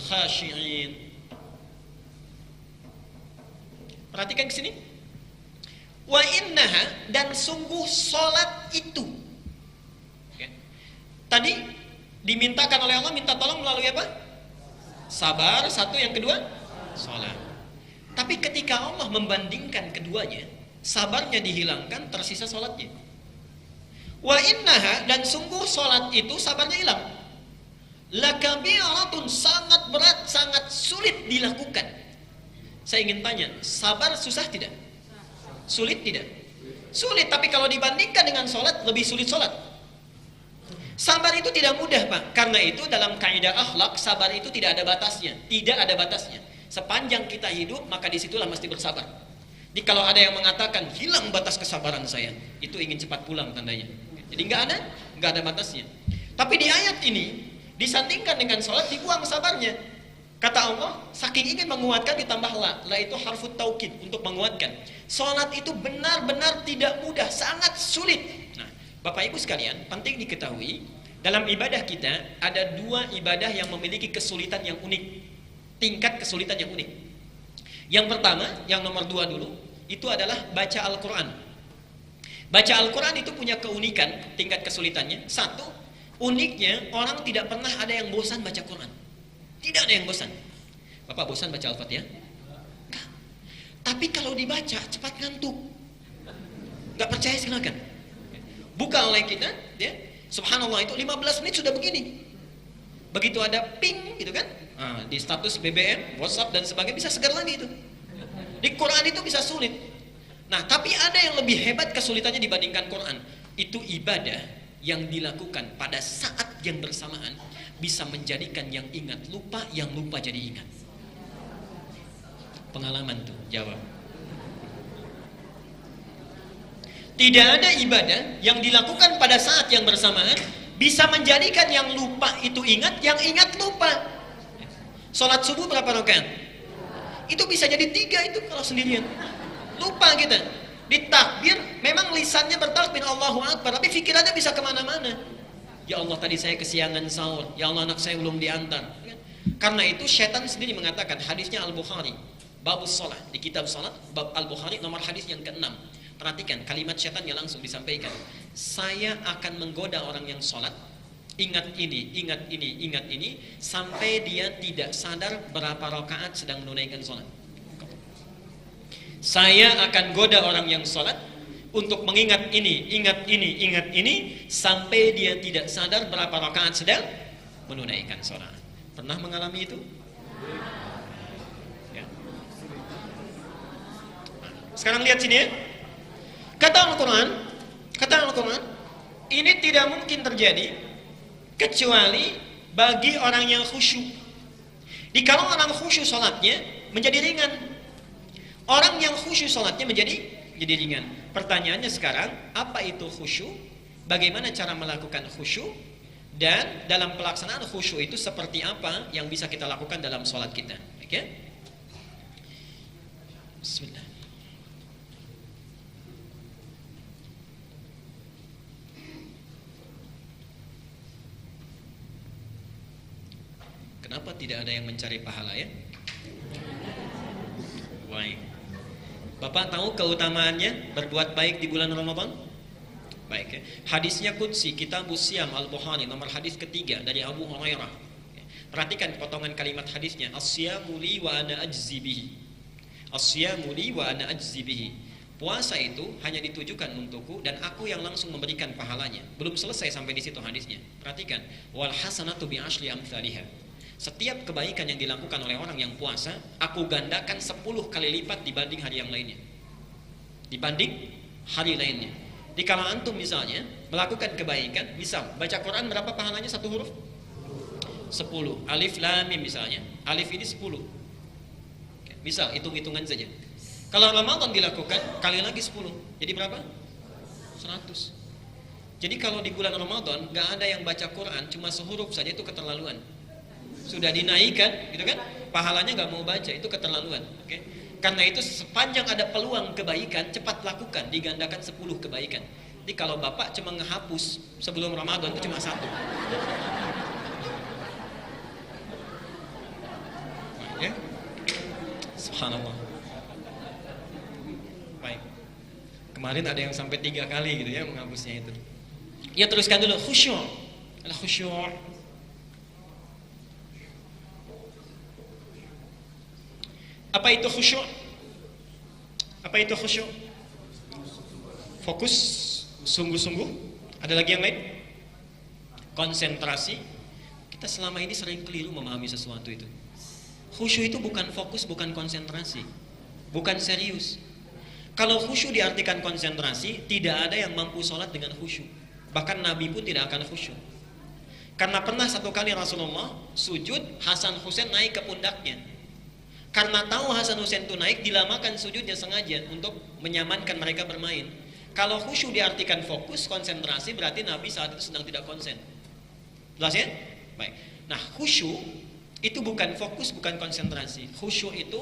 khashi'in. Perhatikan ke sini. Wa innaha, dan sungguh salat itu. Tadi dimintakan oleh Allah, minta tolong melalui apa? Sabar, satu, yang kedua salat. Tapi ketika Allah membandingkan keduanya, sabarnya dihilangkan, tersisa salatnya. Wa innaha, dan sungguh salat itu sabarnya hilang. Lakabiratun, sangat berat, sangat sulit dilakukan. Saya ingin tanya, sabar susah tidak? Sulit tidak? Sulit, tapi kalau dibandingkan dengan salat, lebih sulit salat. Sabar itu tidak mudah, Pak. Karena itu dalam kaidah akhlak, sabar itu tidak ada batasnya. Tidak ada batasnya. Sepanjang kita hidup, maka disitulah mesti bersabar. Jadi kalau ada yang mengatakan hilang batas kesabaran saya, itu ingin cepat pulang tandanya. Jadi nggak ada batasnya. Tapi di ayat ini disandingkan dengan sholat, dibuang sabarnya. Kata Allah, saking ingin menguatkan ditambah la. La itu harfut taukid, untuk menguatkan. Sholat itu benar-benar tidak mudah, sangat sulit. Nah, Bapak Ibu sekalian, penting diketahui, dalam ibadah kita ada dua ibadah yang memiliki kesulitan yang unik. Tingkat kesulitan yang unik. Yang pertama, yang nomor 2 dulu, itu adalah baca Al-Quran. Baca Al-Quran itu punya keunikan, tingkat kesulitannya. Satu, uniknya orang tidak pernah ada yang bosan baca Quran. Tidak ada yang bosan. Bapak bosan baca Al-Fatihah? Enggak. Tapi kalau dibaca, cepat ngantuk. Gak percaya silakan. Buka oleh kita, ya. Subhanallah, itu 15 menit sudah begini. Begitu ada ping gitu kan, di status BBM, WhatsApp dan sebagainya bisa segar lagi itu. Di Quran itu bisa sulit. Nah, tapi ada yang lebih hebat kesulitannya dibandingkan Quran. Itu ibadah yang dilakukan pada saat yang bersamaan bisa menjadikan yang ingat lupa, yang lupa jadi ingat. Pengalaman tuh, jawab. Tidak ada ibadah yang dilakukan pada saat yang bersamaan bisa menjadikan yang lupa itu ingat, yang ingat lupa. Sholat subuh berapa rakaat? Itu bisa jadi 3 itu kalau sendirian. Lupa kita. Di takbir, memang lisannya bertakbir Allahu Akbar, tapi pikirannya bisa kemana-mana. Ya Allah, tadi saya kesiangan sahur. Ya Allah, anak saya belum diantar. Karena itu syaitan sendiri mengatakan, hadisnya Al-Bukhari, babus sholat, di kitab sholat, bab Al-Bukhari, nomor hadis yang ke-6. Perhatikan, kalimat syaitannya langsung disampaikan. Saya akan menggoda orang yang sholat, ingat ini, ingat ini, ingat ini, sampai dia tidak sadar berapa rakaat sedang menunaikan sholat. Saya akan goda orang yang sholat untuk mengingat ini, ingat ini, ingat ini, sampai dia tidak sadar berapa rakaat sedang menunaikan sholat. Pernah mengalami itu? Ya. Sekarang lihat sini ya. Kata Al-Quran, ini tidak mungkin terjadi kecuali bagi orang yang khusyuk. Kalau orang khusyuk sholatnya menjadi ringan. Orang yang khusyuk sholatnya menjadi ringan. Pertanyaannya sekarang, apa itu khusyuk? Bagaimana cara melakukan khusyuk? Dan dalam pelaksanaan khusyuk itu seperti apa yang bisa kita lakukan dalam sholat kita? Oke? Bismillah. Kenapa tidak ada yang mencari pahala ya? Baik. Bapak tahu keutamaannya berbuat baik di bulan Ramadan? Baik ya. Hadisnya qudsi, Kitabus Siyam Al-Bukhari, nomor hadis ketiga dari Abu Hurairah. Perhatikan potongan kalimat hadisnya. As-siyamu li wa ana ajzi bihi. As-siyamu li wa ana ajzi bihi. Puasa itu hanya ditujukan untukku dan aku yang langsung memberikan pahalanya. Belum selesai sampai di situ hadisnya. Perhatikan. Wal hasanatu bi asyri amsalihha. Setiap kebaikan yang dilakukan oleh orang yang puasa, aku gandakan 10 kali lipat dibanding hari yang lainnya. Dibanding hari lainnya. Kalau antum misalnya melakukan kebaikan, misal baca Quran berapa pahalanya satu huruf? 10. Alif lam mim misalnya. Alif ini 10. Misal hitung-hitungan saja. Kalau Ramadan dilakukan kali lagi 10. Jadi berapa? 100. Jadi kalau di bulan Ramadan gak ada yang baca Quran cuma sehuruf saja, itu keterlaluan. Sudah dinaikkan, gitu kan? Pahalanya nggak mau baca, itu keterlaluan. Okay? Karena itu sepanjang ada peluang kebaikan, cepat lakukan, digandakan 10 kebaikan. Jadi kalau bapak cuma ngehapus sebelum Ramadan itu cuma 1. Ya? Subhanallah. Baik. Kemarin ada yang sampai 3 kali gitu ya menghapusnya itu. Ya teruskan dulu khusyuk. Al-khusyuk. Apa itu khusyuk? Apa itu khusyuk? Fokus, sungguh-sungguh. Ada lagi yang lain? Konsentrasi. Kita selama ini sering keliru memahami sesuatu itu. Khusyuk itu bukan fokus, bukan konsentrasi, bukan serius. Kalau khusyuk diartikan konsentrasi, tidak ada yang mampu sholat dengan khusyuk. Bahkan Nabi pun tidak akan khusyuk. Karena pernah satu kali Rasulullah sujud, Hasan Husain naik ke pundaknya. Karena tahu Hasan Husain itu naik, dilamakan sujudnya sengaja untuk menyamankan mereka bermain. Kalau khusyuk diartikan fokus, konsentrasi, berarti Nabi saat itu sedang tidak konsen. Jelas ya? Baik. Nah, khusyuk itu bukan fokus, bukan konsentrasi. Khusyuk itu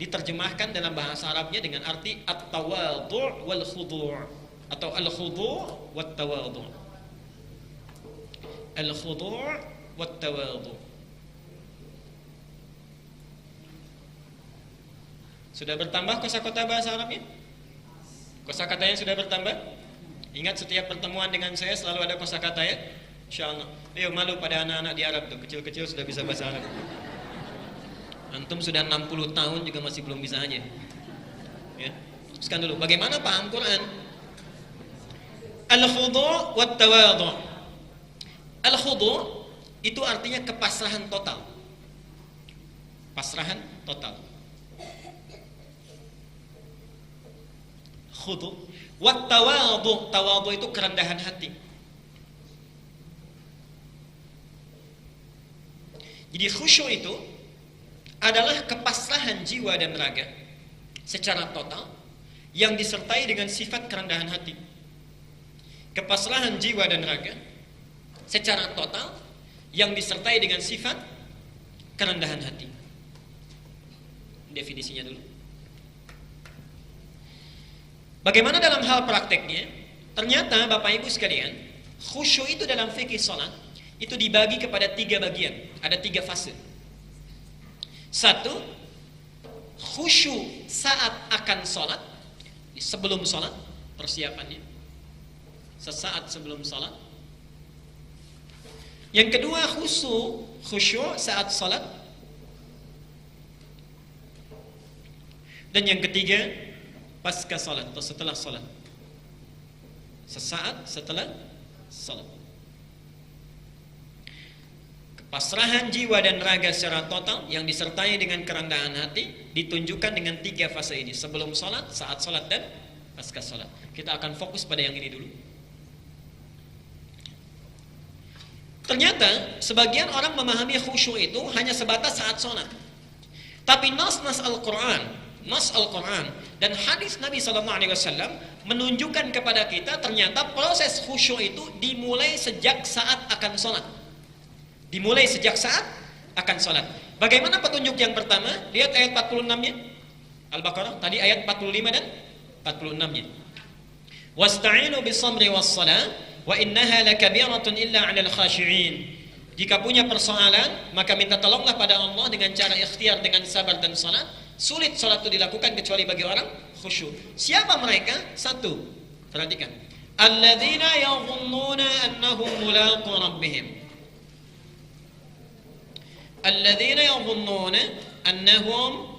diterjemahkan dalam bahasa Arabnya dengan arti at-tawadhu' wal khudu' atau al-khudu' wat tawadhu'. Al-khudu' wat tawadhu'. Sudah bertambah kosakata bahasa Arabnya? Kosakatanya sudah bertambah? Ingat setiap pertemuan dengan saya selalu ada kosakata ya? Insyaallah. Ayo, malu pada anak-anak di Arab tuh, kecil-kecil sudah bisa bahasa Arab. Antum sudah 60 tahun juga masih belum bisa aja. Ya. Teruskan dulu, bagaimana paham Quran? Al-khudu' wat tawadhu'. Al-khudu' itu artinya kepasrahan total. Pasrahan total. Khudu'. Wat tawadhu', tawadhu' itu kerendahan hati. Jadi khusyuk itu adalah kepasrahan jiwa dan raga secara total yang disertai dengan sifat kerendahan hati. Kepasrahan jiwa dan raga secara total yang disertai dengan sifat kerendahan hati. Definisinya dulu. Bagaimana dalam hal prakteknya? Ternyata Bapak Ibu sekalian, khusyuk itu dalam fikih salat itu dibagi kepada 3 bagian. Ada 3 fase. 1, khusyuk saat akan sholat, sebelum sholat, persiapannya sesaat sebelum sholat. Yang kedua, khusyuk saat sholat. Dan yang ketiga, pasca sholat atau setelah sholat, sesaat setelah sholat. Pasrahan jiwa dan raga secara total yang disertai dengan kerendahan hati ditunjukkan dengan 3 fase ini: sebelum sholat, saat sholat, dan pasca sholat. Kita akan fokus pada yang ini dulu. Ternyata sebagian orang memahami khusyuk itu hanya sebatas saat sholat. Tapi nas Al-Quran dan hadis Nabi SAW menunjukkan kepada kita ternyata proses khusyuk itu dimulai sejak saat akan sholat. Dimulai sejak saat akan sholat. Bagaimana petunjuk yang pertama? Lihat ayat 46-nya Al-Baqarah. Tadi ayat 45 dan 46-nya. Wasta'inu bis-sabri was-salah wa innaha lakabiratun illa 'alal khashi'in. Jika punya persoalan, maka minta tolonglah pada Allah dengan cara ikhtiar, dengan sabar dan salat. Sulit salat itu dilakukan kecuali bagi orang khusyuk. Siapa mereka? 1. Perhatikan. Alladzina yadhunnuna annahum mulaqu rabbihim. Alladzina yadhunnuna annahum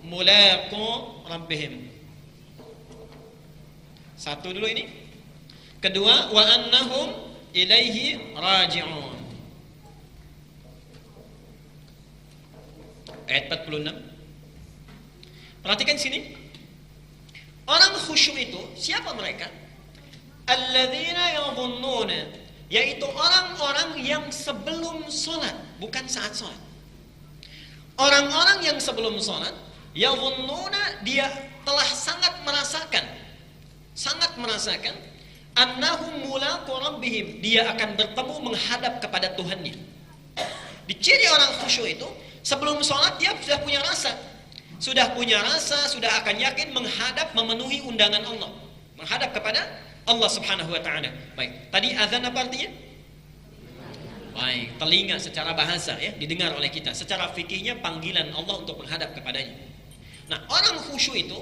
mulaqu rabbihim. 1 dulu ini. Kedua, wa annahum ilaihi raji'un. Ayat 46. Perhatikan sini. Orang khusyuk itu siapa mereka? Alladzina yadhunnuna, yaitu orang-orang yang sebelum sholat, bukan saat sholat. Orang-orang yang sebelum sholat, yadhunnuna, dia telah sangat merasakan annahum mulaqu rabbihim, dia akan bertemu menghadap kepada Tuhannya. Di ciri orang khusyuk itu sebelum sholat dia sudah punya rasa, sudah akan yakin menghadap, memenuhi undangan Allah, menghadap kepada Allah Subhanahu wa Ta'ala. Baik, tadi azan apa artinya? Baik, telinga secara bahasa ya, didengar oleh kita. Secara fikihnya panggilan Allah untuk menghadap kepadanya. Nah, orang khusyuk itu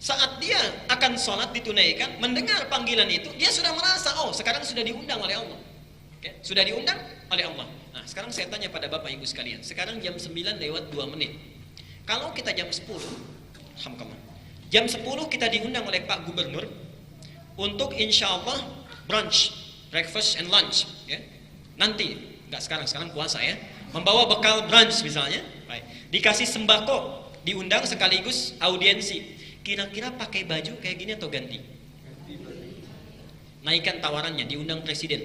saat dia akan sholat ditunaikan, mendengar panggilan itu, dia sudah merasa, oh sekarang sudah diundang oleh Allah. Oke, sudah diundang oleh Allah. Nah, sekarang saya tanya pada Bapak Ibu sekalian, sekarang jam 9 lewat 2 menit. Kalau kita jam 10, alhamdulillah, jam 10 kita diundang oleh Pak Gubernur untuk insya Allah brunch, breakfast and lunch, ya. Nanti, nggak sekarang puasa ya, membawa bekal brunch misalnya, baik. Dikasih sembako, diundang sekaligus audiensi. Kira-kira pakai baju kayak gini atau ganti? Naikkan tawarannya, diundang presiden.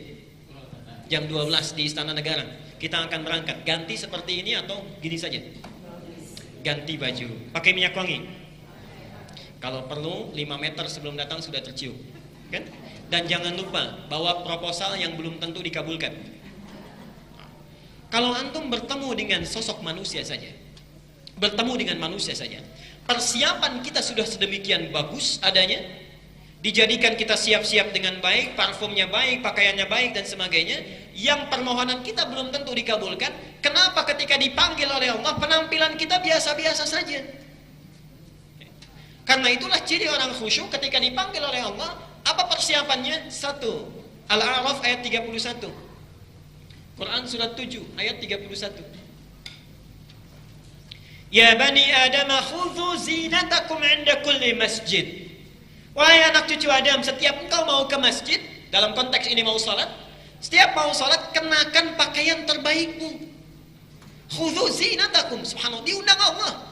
Jam 12 di Istana Negara. Kita akan berangkat. Ganti seperti ini atau gini saja? Ganti baju. Pakai minyak wangi. Kalau perlu 5 meter sebelum datang sudah tercium. Kan? Dan jangan lupa bawa proposal yang belum tentu dikabulkan. Kalau antum bertemu dengan sosok manusia saja, bertemu dengan manusia saja, persiapan kita sudah sedemikian bagus adanya, dijadikan kita siap-siap dengan baik, parfumnya baik, pakaiannya baik dan sebagainya, yang permohonan kita belum tentu dikabulkan. Kenapa ketika dipanggil oleh Allah penampilan kita biasa-biasa saja? Karena itulah ciri orang khusyuk ketika dipanggil oleh Allah. Apa persiapannya? 1. Al-A'raf ayat 31. Quran surat 7 ayat 31. Ya bani Adam khudhu zinatakum 'inda kulli masjid. Wahai anak cucu Adam, setiap engkau mau ke masjid, dalam konteks ini mau salat, setiap mau salat kenakan pakaian terbaikmu. Khudhu zinatakum, subhanallah, diundang Allah.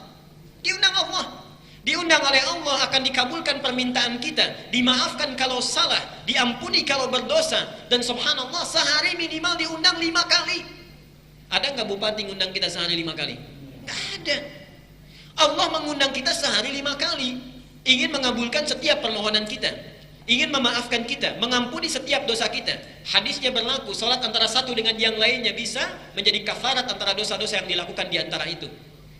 Diundang Allah. Diundang oleh Allah, akan dikabulkan permintaan kita, dimaafkan kalau salah, diampuni kalau berdosa, dan subhanallah sehari minimal diundang 5 kali. Ada nggak bupati ngundang kita sehari 5 kali? Nggak ada. Allah mengundang kita sehari 5 kali, ingin mengabulkan setiap permohonan kita, ingin memaafkan kita, mengampuni setiap dosa kita. Hadisnya berlaku, salat antara satu dengan yang lainnya bisa menjadi kafarat antara dosa-dosa yang dilakukan di antara itu.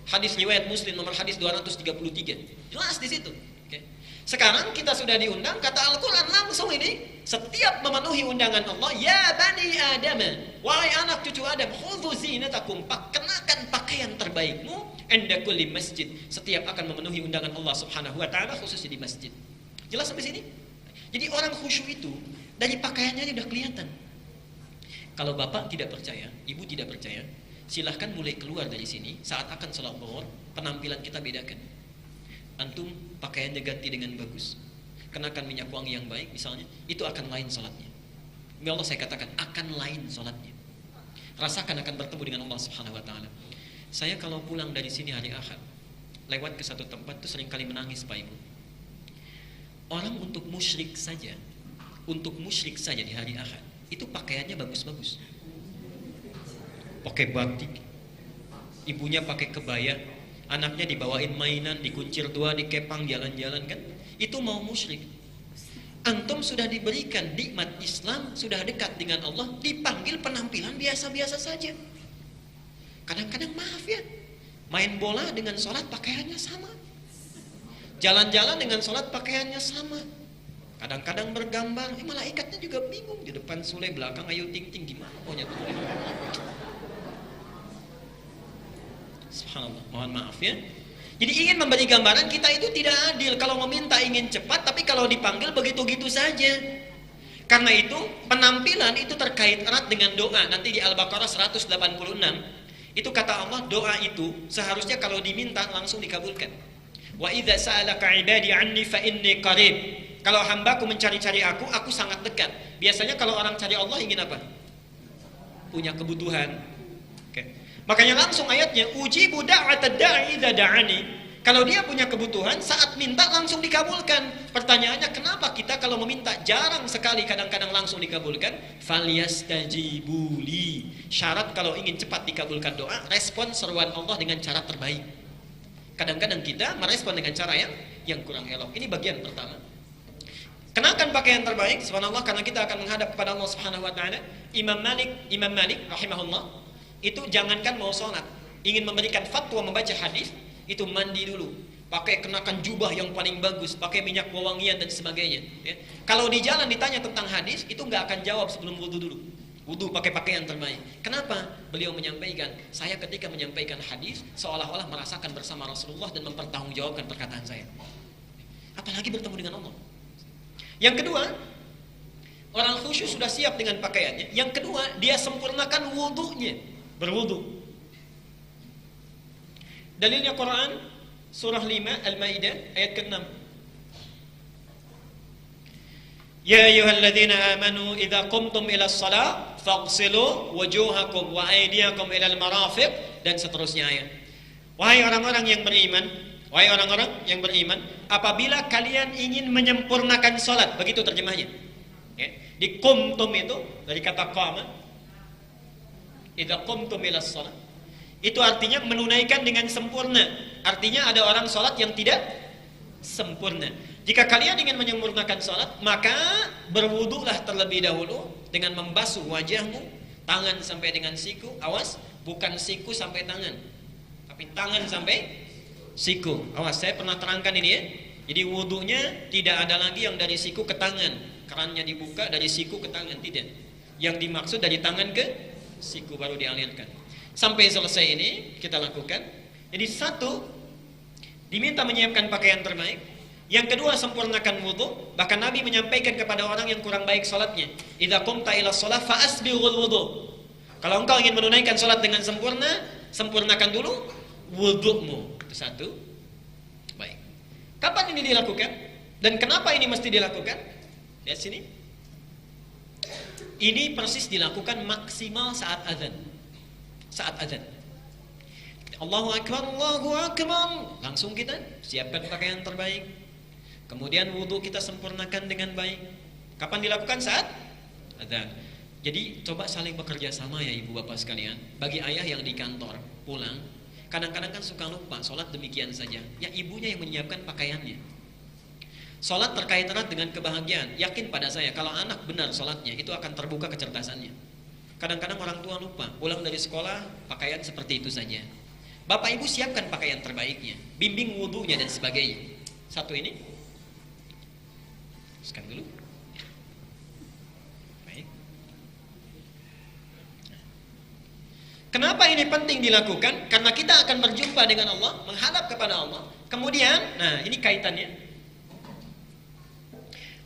Hadis riwayat Muslim nomor hadis 233. Jelas di situ. Oke. Sekarang kita sudah diundang, kata Al-Qur'an langsung ini, setiap memenuhi undangan Allah, ya bani Adam, wahai anak cucu Adam, khudhu zinatakum, kenakan pakaian terbaikmu inda kulli masjid, setiap akan memenuhi undangan Allah Subhanahu wa taala, khususnya di masjid. Jelas sampai sini? Jadi orang khusyuk itu dari pakaiannya udah kelihatan. Kalau bapak tidak percaya, ibu tidak percaya, silahkan mulai keluar dari sini saat akan sholat zuhur, penampilan kita bedakan. Antum pakaiannya ganti dengan bagus, kenakan minyak wangi yang baik misalnya, itu akan lain sholatnya. Ya Allah, saya katakan akan lain sholatnya. Rasakan akan bertemu dengan Allah Subhanahu Wa Taala. Saya kalau pulang dari sini hari Ahad, lewat ke satu tempat itu seringkali menangis Pak Ibu. Orang untuk musyrik saja di hari Ahad itu pakaiannya bagus-bagus. Pakai batik, ibunya pakai kebaya, anaknya dibawain mainan, dikuncir 2, dikepang jalan-jalan kan, itu mau musyrik. Antum sudah diberikan nikmat Islam, sudah dekat dengan Allah, dipanggil penampilan biasa-biasa saja. Kadang-kadang maaf ya, main bola dengan sholat pakaiannya sama, jalan-jalan dengan sholat pakaiannya sama, kadang-kadang bergambar, malaikatnya juga bingung, di depan Sule, belakang Ayu Ting Ting, gimana maunya tuh. Subhanallah, mohon maaf ya. Jadi ingin memberi gambaran kita itu tidak adil. Kalau meminta ingin cepat, tapi kalau dipanggil begitu-gitu saja. Karena itu penampilan itu terkait erat dengan doa. Nanti di Al-Baqarah 186 itu kata Allah, doa itu seharusnya kalau diminta langsung dikabulkan. Wa idza sa'alaka 'ibadi 'anni fa inni qarib. Kalau hambaku mencari-cari aku sangat dekat. Biasanya kalau orang cari Allah ingin apa? Punya kebutuhan. Oke. Makanya langsung ayatnya, ujibu da'watad da'i idza da'ani. Kalau dia punya kebutuhan, saat minta langsung dikabulkan. Pertanyaannya, kenapa kita kalau meminta jarang sekali kadang-kadang langsung dikabulkan? Falyastajibuli. Syarat kalau ingin cepat dikabulkan doa, respon seruan Allah dengan cara terbaik. Kadang-kadang kita merespon dengan cara yang kurang elok. Ini bagian pertama. Kenakan pakaian terbaik, subhanallah, karena kita akan menghadap kepada Allah Subhanahu wa taala. Imam Malik rahimahullah, itu jangankan mau sholat, ingin memberikan fatwa membaca hadis, itu mandi dulu, pakai kenakan jubah yang paling bagus, pakai minyak wewangian dan sebagainya ya. Kalau di jalan ditanya tentang hadis, itu nggak akan jawab sebelum wudu dulu. Wudu pakai pakaian terbaik. Kenapa? Beliau menyampaikan, saya ketika menyampaikan hadis seolah-olah merasakan bersama Rasulullah dan mempertanggungjawabkan perkataan saya. Apalagi bertemu dengan Allah. Yang kedua, orang khusyuk sudah siap dengan pakaiannya. Yang kedua, dia sempurnakan wudunya, berwudu. Dalilnya Quran surah 5 Al-Maidah ayat ke-6. Ya ayyuhalladzina amanu idza qumtum ila shalah faghsilu wujuhakum wa aydiyakum ila al-marafiq, dan seterusnya ayat. Wahai orang-orang yang beriman, apabila kalian ingin menyempurnakan salat, begitu terjemahnya. Ya. Di qumtum itu dari kata qama, Idza qumtum ilas shalah. Itu artinya menunaikan dengan sempurna. Artinya ada orang sholat yang tidak sempurna. Jika kalian ingin menyempurnakan sholat, maka berwudulah terlebih dahulu dengan membasuh wajahmu, tangan sampai dengan siku. Awas, bukan siku sampai tangan, tapi tangan sampai siku. Awas, saya pernah terangkan ini ya. Jadi wudunya tidak ada lagi yang dari siku ke tangan, kerannya dibuka dari siku ke tangan, tidak. Yang dimaksud dari tangan ke siku baru dialirkan. Sampai selesai ini kita lakukan. Jadi satu, diminta menyiapkan pakaian terbaik. Yang kedua, sempurnakan wudu. Bahkan Nabi menyampaikan kepada orang yang kurang baik salatnya, idza qumta ila shalah fa asbighul wudu. Kalau engkau ingin menunaikan salat dengan sempurna, sempurnakan dulu wudumu. Itu satu. Baik. Kapan ini dilakukan? Dan kenapa ini mesti dilakukan? Lihat sini. Ini persis dilakukan maksimal saat azan. Saat azan. Allahu Akbar, Allahu Akbar. Langsung kita siapkan pakaian terbaik. Kemudian wudu kita sempurnakan dengan baik. Kapan dilakukan? Saat azan. Jadi coba saling bekerja sama ya ibu bapak sekalian. Bagi ayah yang di kantor pulang, kadang-kadang kan suka lupa sholat demikian saja. Ya ibunya yang menyiapkan pakaiannya. Sholat terkait erat dengan kebahagiaan. Yakin pada saya kalau anak benar sholatnya itu akan terbuka kecerdasannya. Kadang-kadang orang tua lupa, pulang dari sekolah pakaian seperti itu saja. Bapak ibu siapkan pakaian terbaiknya, bimbing wudunya dan sebagainya. Satu ini, sekarang dulu. Baik. Kenapa ini penting dilakukan? Karena kita akan berjumpa dengan Allah, menghadap kepada Allah. Kemudian, nah ini kaitannya.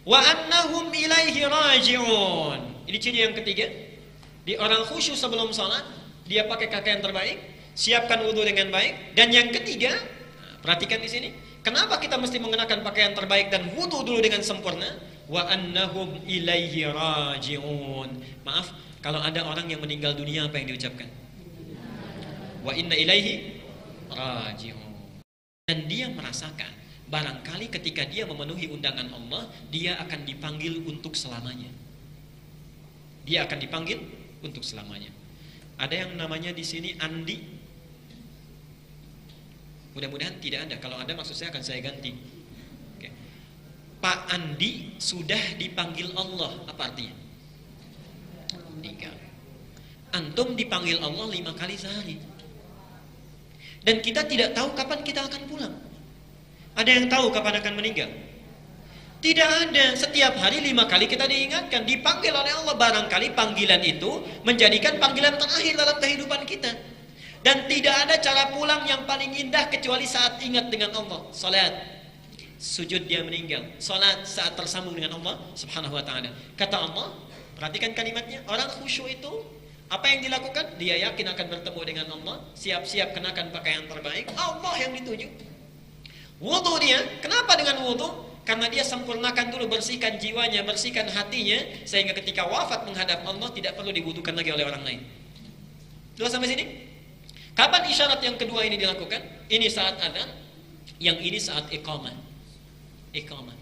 Wa annahum ilaihi raji'un. Ini ciri yang ketiga. Di orang khusyuk sebelum sholat, dia pakai pakaian terbaik, siapkan wudhu dengan baik. Dan yang ketiga, perhatikan di sini, kenapa kita mesti mengenakan pakaian terbaik dan wudhu dulu dengan sempurna? Wa annahum ilaihi raji'un. Maaf, kalau ada orang yang meninggal dunia apa yang diucapkan? Wa inna ilaihi raji'un. Dan dia merasakan, barangkali ketika dia memenuhi undangan Allah, dia akan dipanggil untuk selamanya. Dia akan dipanggil untuk selamanya. Ada yang namanya di sini Andi. Mudah-mudahan tidak ada. Kalau ada maksud saya akan saya ganti. Oke. Pak Andi sudah dipanggil Allah. Apa artinya? Meninggal. Antum dipanggil Allah 5 kali sehari. Dan kita tidak tahu kapan kita akan pulang. Ada yang tahu kapan akan meninggal? Tidak ada. Setiap hari 5 kali kita diingatkan, dipanggil oleh Allah. Barangkali panggilan itu menjadikan panggilan terakhir dalam kehidupan kita. Dan tidak ada cara pulang yang paling indah kecuali saat ingat dengan Allah. Salat, sujud dia meninggal. Salat saat tersambung dengan Allah Subhanahu wa ta'ala. Kata Allah, perhatikan kalimatnya, orang khusyuk itu apa yang dilakukan? Dia yakin akan bertemu dengan Allah, siap-siap kenakan pakaian terbaik. Allah yang dituju. Wudu dia, kenapa dengan wudu? Karena dia sempurnakan dulu, bersihkan jiwanya, bersihkan hatinya, sehingga ketika wafat menghadap Allah tidak perlu dibutuhkan lagi oleh orang lain. Dua sampai sini. Kapan isyarat yang kedua ini dilakukan? Ini saat adzan, yang ini saat iqamah. Iqamah.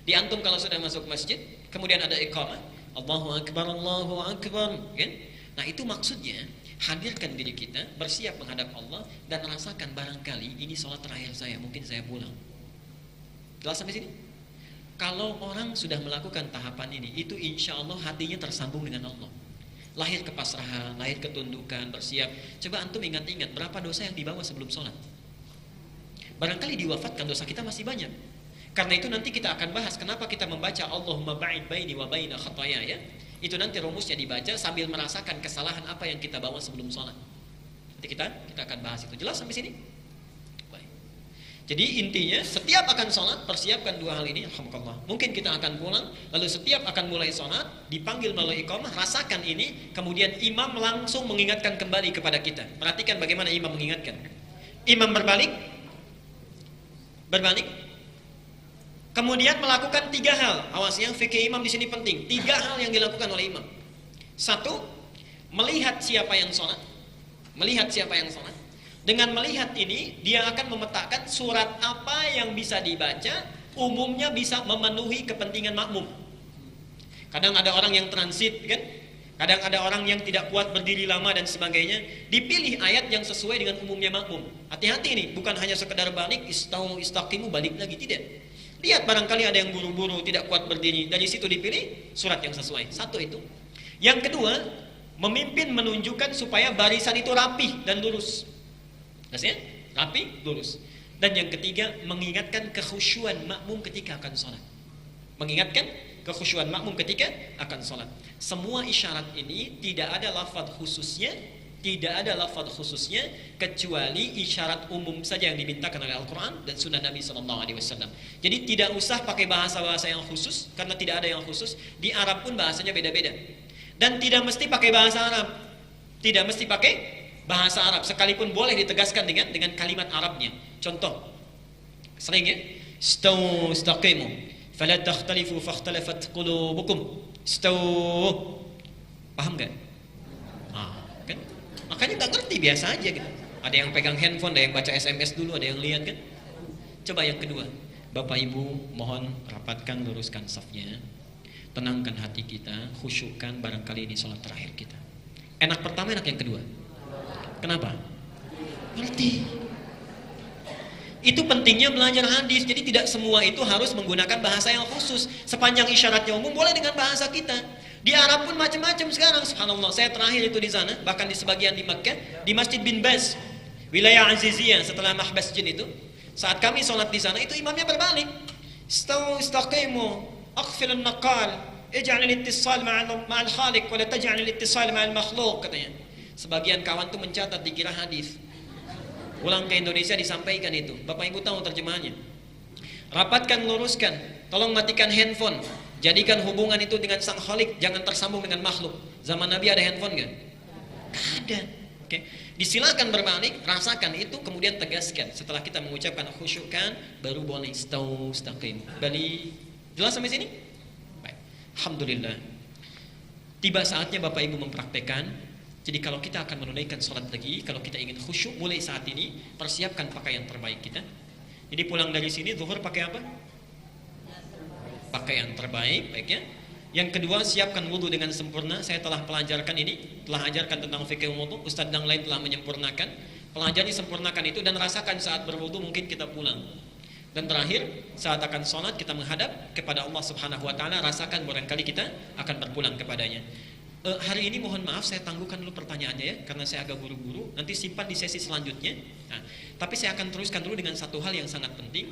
Di antum kalau sudah masuk masjid, kemudian ada iqamah, Allahu Akbar, Allahu Akbar, kan? Nah itu maksudnya hadirkan diri kita, bersiap menghadap Allah dan rasakan barangkali ini sholat terakhir saya, mungkin saya pulang. Jelas sampai sini? Kalau orang sudah melakukan tahapan ini, itu insya Allah hatinya tersambung dengan Allah. Lahir kepasrahan, lahir ketundukan, bersiap. Coba antum ingat-ingat berapa dosa yang dibawa sebelum sholat. Barangkali diwafatkan dosa kita masih banyak. Karena itu nanti kita akan bahas kenapa kita membaca Allahumma ba'id baini wa baina khataya ya. Itu nanti rumusnya dibaca sambil merasakan kesalahan apa yang kita bawa sebelum sholat. Nanti kita akan bahas itu. Jelas sampai sini? Jadi intinya setiap akan sholat persiapkan 2 hal ini. Alhamdulillah. Mungkin kita akan pulang, lalu setiap akan mulai sholat dipanggil melalui iqamah, rasakan ini, kemudian imam langsung mengingatkan kembali kepada kita. Perhatikan bagaimana imam mengingatkan. Imam berbalik, kemudian melakukan 3 hal. Awas yang fikih imam di sini penting. 3 hal yang dilakukan oleh imam. 1, melihat siapa yang sholat. Dengan melihat ini, dia akan memetakan surat apa yang bisa dibaca, umumnya bisa memenuhi kepentingan makmum. Kadang ada orang yang transit, kan? Kadang ada orang yang tidak kuat berdiri lama dan sebagainya, dipilih ayat yang sesuai dengan umumnya makmum. Hati-hati nih, bukan hanya sekedar balik, istaqimu balik lagi, tidak. Lihat barangkali ada yang buru-buru, tidak kuat berdiri, dari situ dipilih surat yang sesuai. Satu itu. Yang kedua, memimpin menunjukkan supaya barisan itu rapi dan lurus. Maksudnya, rapi, lurus. Dan yang ketiga, mengingatkan kekhusyuan makmum ketika akan sholat. Mengingatkan kekhusyuan makmum ketika akan sholat. Semua isyarat ini tidak ada lafaz khususnya, kecuali isyarat umum saja yang dimintakan oleh Al-Quran dan Sunnah Nabi SAW. Jadi tidak usah pakai bahasa-bahasa yang khusus, karena tidak ada yang khusus. Di Arab pun bahasanya beda-beda. Dan tidak mesti pakai bahasa Arab. Tidak mesti pakai bahasa Arab, sekalipun boleh ditegaskan dengan kalimat Arabnya. Contoh, sering ya, istaqimu fala takhtalifu fakhtalafat qulubukum. Paham gak? Kan? Makanya gak ngerti, biasa aja gitu. Ada yang pegang handphone, ada yang baca SMS dulu, ada yang lihat kan. Coba yang kedua, Bapak Ibu mohon rapatkan, luruskan safnya, tenangkan hati kita, khusyukkan, barangkali ini sholat terakhir kita. Enak pertama, enak yang kedua. Kenapa? Ngerti. Itu pentingnya belajar hadis. Jadi tidak semua itu harus menggunakan bahasa yang khusus. Sepanjang isyaratnya umum, boleh dengan bahasa kita. Di Arab pun macam-macam sekarang. Subhanallah, saya terakhir itu di sana, bahkan di sebagian di Makkah, di Masjid bin Baz, wilayah Aziziyah, setelah Mahbas Jin itu. Saat kami sholat di sana, itu imamnya berbalik. Istaqimu, aqfilun naqal, ij'al al-ittisal ma'al khaliq, wa la taj'al al-ittisal ma'al makhluq, katanya. Sebagian kawan tuh mencatat, dikira hadis. Pulang ke Indonesia disampaikan itu. Bapak Ibu tahu terjemahannya. Rapatkan, luruskan. Tolong matikan handphone. Jadikan hubungan itu dengan sang khalik, jangan tersambung dengan makhluk. Zaman Nabi ada handphone gak? Gak ada. Oke. Disilakan berbalik, rasakan itu, kemudian tegaskan. Setelah kita mengucapkan khusyukkan, baru boleh istaqim. Balik. Jelas sampai sini? Baik. Alhamdulillah. Tiba saatnya Bapak Ibu mempraktekkan. Jadi kalau kita akan menunaikan sholat lagi, kalau kita ingin khusyuk mulai saat ini, persiapkan pakaian terbaik kita. Jadi pulang dari sini zuhur pakai apa? Pakaian terbaik, baiknya. Yang kedua, siapkan wudhu dengan sempurna. Saya telah pelajarkan ini, telah ajarkan tentang fikih wudhu. Ustadz yang lain telah menyempurnakan. Pelajari sempurnakan itu dan rasakan saat berwudhu, mungkin kita pulang. Dan terakhir, saat akan sholat kita menghadap kepada Allah Subhanahu Wa Taala, rasakan barangkali kita akan berpulang kepadanya. Hari ini mohon maaf saya tangguhkan dulu pertanyaannya ya, karena saya agak buru-buru. Nanti simpan di sesi selanjutnya. Nah, tapi saya akan teruskan dulu dengan satu hal yang sangat penting.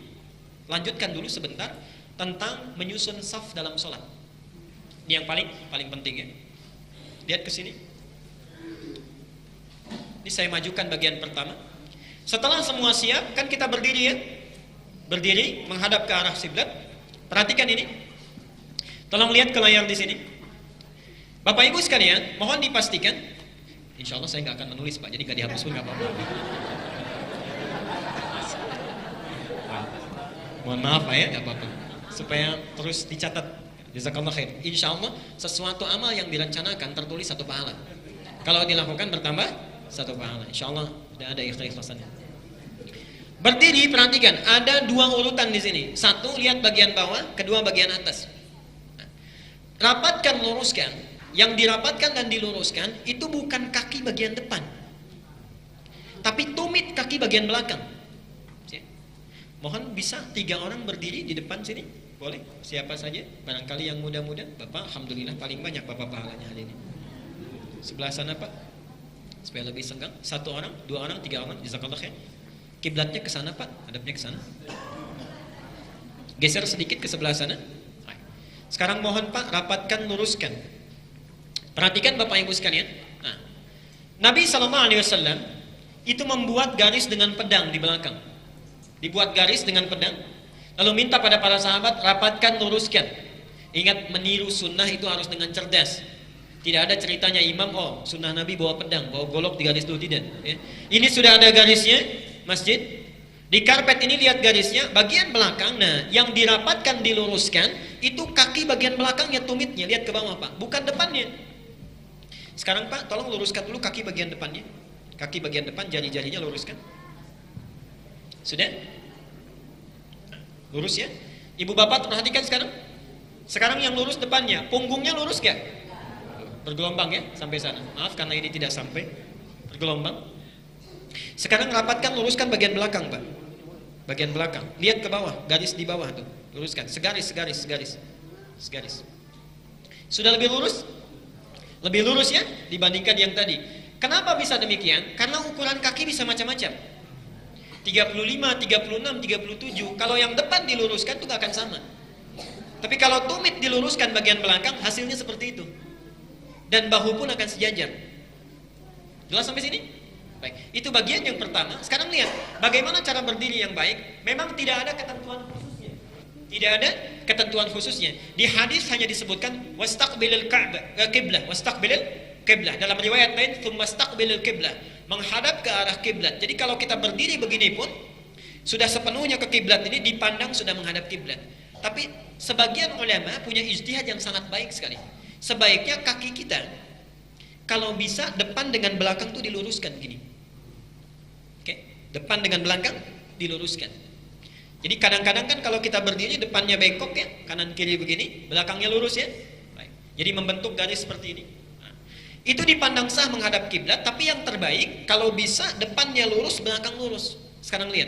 Lanjutkan dulu sebentar tentang menyusun saf dalam sholat. Ini yang paling penting ya. Lihat ke sini. Ini saya majukan bagian pertama. Setelah semua siap, kan kita berdiri ya. Berdiri menghadap ke arah kiblat. Perhatikan ini. Tolong lihat ke layar di sini. Bapak Ibu sekalian, mohon dipastikan. Insya Allah saya nggak akan menulis Pak, jadi nggak dihapus pun nggak apa-apa. Mohon maaf Pak ya, nggak apa-apa. Supaya terus dicatat. Jazakallah khair. Insya Allah sesuatu amal yang direncanakan tertulis 1 pahala. Kalau dilakukan bertambah 1 pahala. Insya Allah tidak ada ikhlas-ikhlasannya. Berdiri, perhatikan. Ada 2 urutan di sini. 1 lihat bagian bawah, kedua bagian atas. Rapatkan, luruskan. Yang dirapatkan dan diluruskan itu bukan kaki bagian depan, tapi tumit kaki bagian belakang. Mohon bisa 3 orang berdiri di depan sini, boleh? Siapa saja, barangkali yang muda-muda. Bapak, alhamdulillah paling banyak bapak pahalanya hari ini. Sebelah sana Pak, supaya lebih senggang. 1 orang, 2 orang, 3 orang. Jazakallah khair. Kiblatnya ke sana Pak, hadapnya ke sana. Geser sedikit ke sebelah sana. Sekarang mohon Pak, rapatkan, luruskan. Perhatikan Bapak Ibu sekalian. Nah, Nabi SAW itu membuat garis dengan pedang di belakang. Dibuat garis dengan pedang. Lalu minta pada para sahabat, rapatkan, luruskan. Ingat, meniru sunnah itu harus dengan cerdas. Tidak ada ceritanya imam, oh sunnah Nabi bawa pedang, bawa golok di garis dulu, tidak ya. Ini sudah ada garisnya, masjid. Di karpet ini lihat garisnya, bagian belakang. Nah, yang dirapatkan, diluruskan, itu kaki bagian belakangnya, tumitnya. Lihat ke bawah Pak, bukan depannya. Sekarang Pak, tolong luruskan dulu kaki bagian depannya. Kaki bagian depan, jari-jarinya luruskan. Sudah? Lurus ya? Ibu bapak perhatikan sekarang. Sekarang yang lurus depannya, punggungnya lurus gak? Bergelombang ya sampai sana. Maaf karena ini tidak sampai. Bergelombang. Sekarang rapatkan, luruskan bagian belakang, Pak. Bagian belakang. Lihat ke bawah, garis di bawah tuh. Luruskan, segaris. Sudah lebih lurus? Lebih lurus ya dibandingkan yang tadi. Kenapa bisa demikian? Karena ukuran kaki bisa macam-macam. 35, 36, 37. Kalau yang depan diluruskan itu gak akan sama. Tapi kalau tumit diluruskan bagian belakang, hasilnya seperti itu. Dan bahu pun akan sejajar. Jelas sampai sini? Baik, itu bagian yang pertama. Sekarang lihat, bagaimana cara berdiri yang baik. Memang tidak ada ketentuan khususnya. Tidak ada ketentuan khususnya. Di hadis hanya disebutkan wastaqbilil qiblah, wastaqbilil qiblah. Dalam riwayat lain, tsumastaqbilil qiblah, menghadap ke arah kiblat. Jadi kalau kita berdiri begini pun sudah sepenuhnya ke kiblat, ini dipandang sudah menghadap kiblat. Tapi sebagian ulama punya ijtihad yang sangat baik sekali. Sebaiknya kaki kita kalau bisa depan dengan belakang tuh diluruskan gini. Oke, depan dengan belakang diluruskan. Jadi kadang-kadang kan kalau kita berdiri depannya bengkok ya, kanan kiri begini, belakangnya lurus ya. Baik. Jadi membentuk garis seperti ini. Nah, itu dipandang sah menghadap kiblat, tapi yang terbaik kalau bisa depannya lurus, belakang lurus. Sekarang lihat.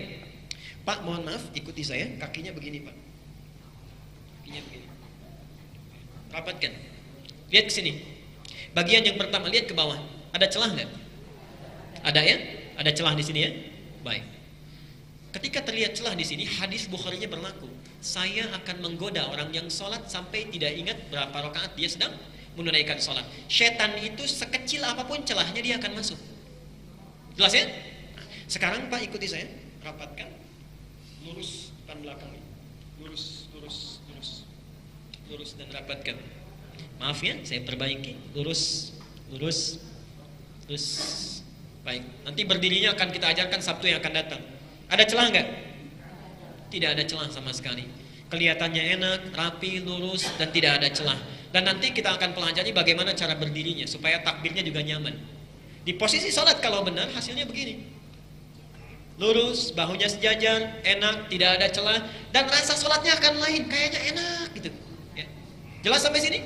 Pak, mohon maaf, ikuti saya, kakinya begini, Pak. Kakinya begini. Rapatkan. Lihat ke sini. Bagian yang pertama, lihat ke bawah. Ada celah nggak? Ada ya? Ada celah di sini ya? Baik. Ketika terlihat celah di sini, hadis Bukhari-nya berlaku. Saya akan menggoda orang yang sholat sampai tidak ingat berapa rakaat dia sedang menunaikan sholat. Setan itu sekecil apapun celahnya dia akan masuk. Jelas ya? Nah, sekarang Pak ikuti saya. Rapatkan. Lurus depan belakang. Lurus dan rapatkan. Maaf ya, saya perbaiki. Lurus. Baik, nanti berdirinya akan kita ajarkan Sabtu yang akan datang. Ada celah nggak? Tidak ada celah sama sekali. Kelihatannya enak, rapi, lurus, dan tidak ada celah. Dan nanti kita akan pelajari bagaimana cara berdirinya supaya takbirnya juga nyaman. Di posisi sholat kalau benar hasilnya begini. Lurus, bahunya sejajar, enak, tidak ada celah, dan rasa sholatnya akan lain, kayaknya enak gitu. Ya. Jelas sampai sini?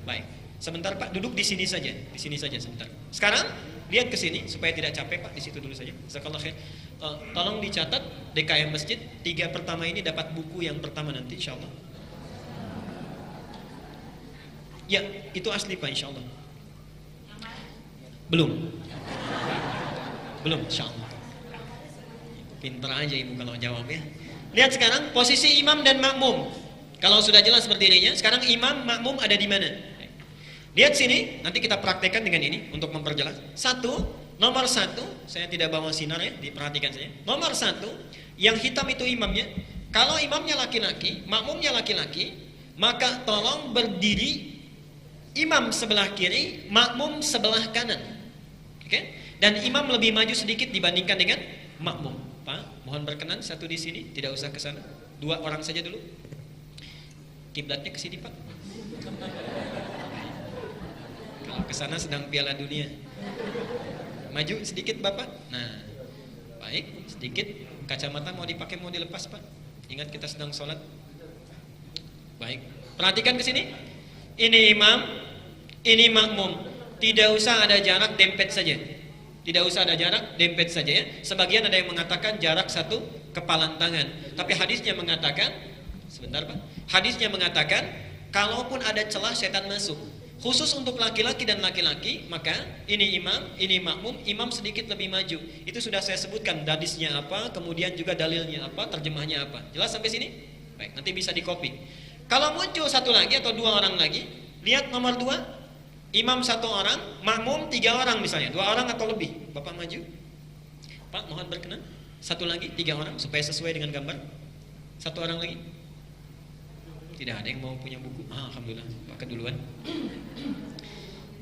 Baik. Sebentar Pak, duduk di sini saja. Di sini saja sebentar. Sekarang lihat ke sini supaya tidak capek Pak, di situ dulu saja. Jazakallahu khair. Tolong dicatat DKM Masjid 3 pertama ini dapat buku yang pertama nanti insyaallah. Ya, itu asli Pak insyaallah. Belum insyaallah. Pintar aja Ibu kalau jawab ya. Lihat sekarang posisi imam dan makmum. Kalau sudah jelas berdirinya, sekarang imam makmum ada di mana? Lihat sini, nanti kita praktekkan dengan ini untuk memperjelas. Nomor satu, saya tidak bawa sinar ya, diperhatikan saja. Nomor satu, yang hitam itu imamnya. Kalau imamnya laki-laki, makmumnya laki-laki, maka tolong berdiri imam sebelah kiri, makmum sebelah kanan. Oke? Dan imam lebih maju sedikit dibandingkan dengan makmum. Pak, mohon berkenan satu di sini, tidak usah ke sana. 2 orang saja dulu. Kiblatnya ke sini Pak. Kalau ke sana sedang Piala Dunia. Maju sedikit Bapak. Nah, baik, sedikit. Kacamata mau dipakai mau dilepas Pak. Ingat kita sedang sholat. Baik, perhatikan ke sini. Ini imam, ini makmum. Tidak usah ada jarak, dempet saja. Tidak usah ada jarak, dempet saja ya. Sebagian ada yang mengatakan jarak 1 kepalan tangan. Tapi hadisnya mengatakan, sebentar Pak. Hadisnya mengatakan, kalaupun ada celah setan masuk. Khusus untuk laki-laki dan laki-laki, maka ini imam, ini makmum, imam sedikit lebih maju. Itu sudah saya sebutkan hadisnya apa, kemudian juga dalilnya apa, terjemahnya apa. Jelas sampai sini? Baik, nanti bisa di-copy. Kalau muncul 1 lagi atau 2 orang lagi, lihat nomor 2, imam 1 orang, makmum 3 orang misalnya, 2 orang atau lebih. Bapak maju. Pak, mohon berkenan. 1 lagi, 3 orang supaya sesuai dengan gambar. 1 orang lagi. Tidak ada yang mau punya buku. Alhamdulillah, Pak keduluan.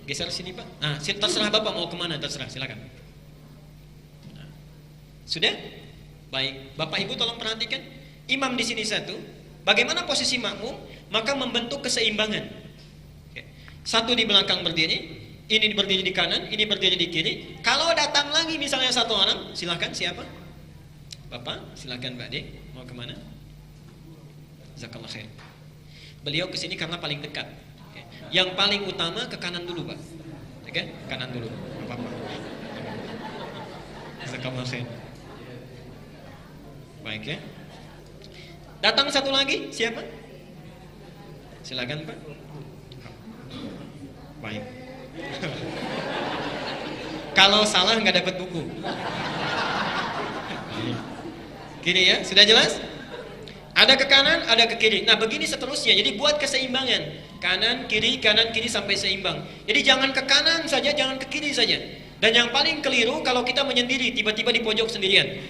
Geser sini Pak. Terserah Bapak mau kemana, terserah, silakan. Nah, sudah? Baik, Bapak Ibu tolong perhatikan. Imam di sini 1. Bagaimana posisi makmum? Maka membentuk keseimbangan. Oke. 1 di belakang berdiri, ini berdiri di kanan, ini berdiri di kiri. Kalau datang lagi misalnya 1 orang, silakan siapa? Bapak, silakan Mbak De, mau kemana? Jazakallah khair. Beliau kesini karena paling dekat. Oke. Yang paling utama ke kanan dulu, Pak. Oke, kanan dulu. Apa-apa. Jazakallahu khair. Baik ya. Datang satu lagi, siapa? Silakan, Pak. Baik. Kalau salah nggak dapat buku. Gini ya, sudah jelas? Ada ke kanan, ada ke kiri. Nah, begini seterusnya. Jadi buat keseimbangan. Kanan, kiri sampai seimbang. Jadi jangan ke kanan saja, jangan ke kiri saja. Dan yang paling keliru kalau kita menyendiri, tiba-tiba di pojok sendirian.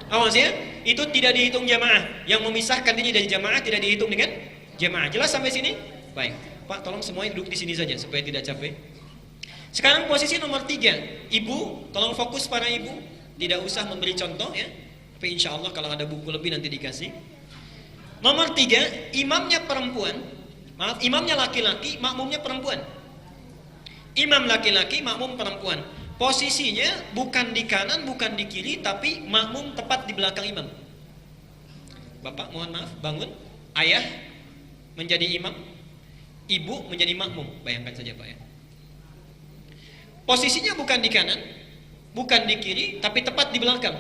Awas ya, itu tidak dihitung jamaah. Yang memisahkan diri dari jamaah tidak dihitung dengan jamaah. Jelas sampai sini? Baik. Pak, tolong semuanya duduk di sini saja supaya tidak capek. Sekarang posisi nomor 3. Ibu, tolong fokus para ibu. Tidak usah memberi contoh ya. Tapi insya Allah kalau ada buku lebih nanti dikasih. Nomor 3, imamnya perempuan. Maaf, imamnya laki-laki, makmumnya perempuan. Imam laki-laki, makmum perempuan. Posisinya bukan di kanan, bukan di kiri, tapi makmum tepat di belakang imam. Bapak, mohon maaf, bangun. Ayah menjadi imam, ibu menjadi makmum. Bayangkan saja, Pak ya. Posisinya bukan di kanan, bukan di kiri, tapi tepat di belakang.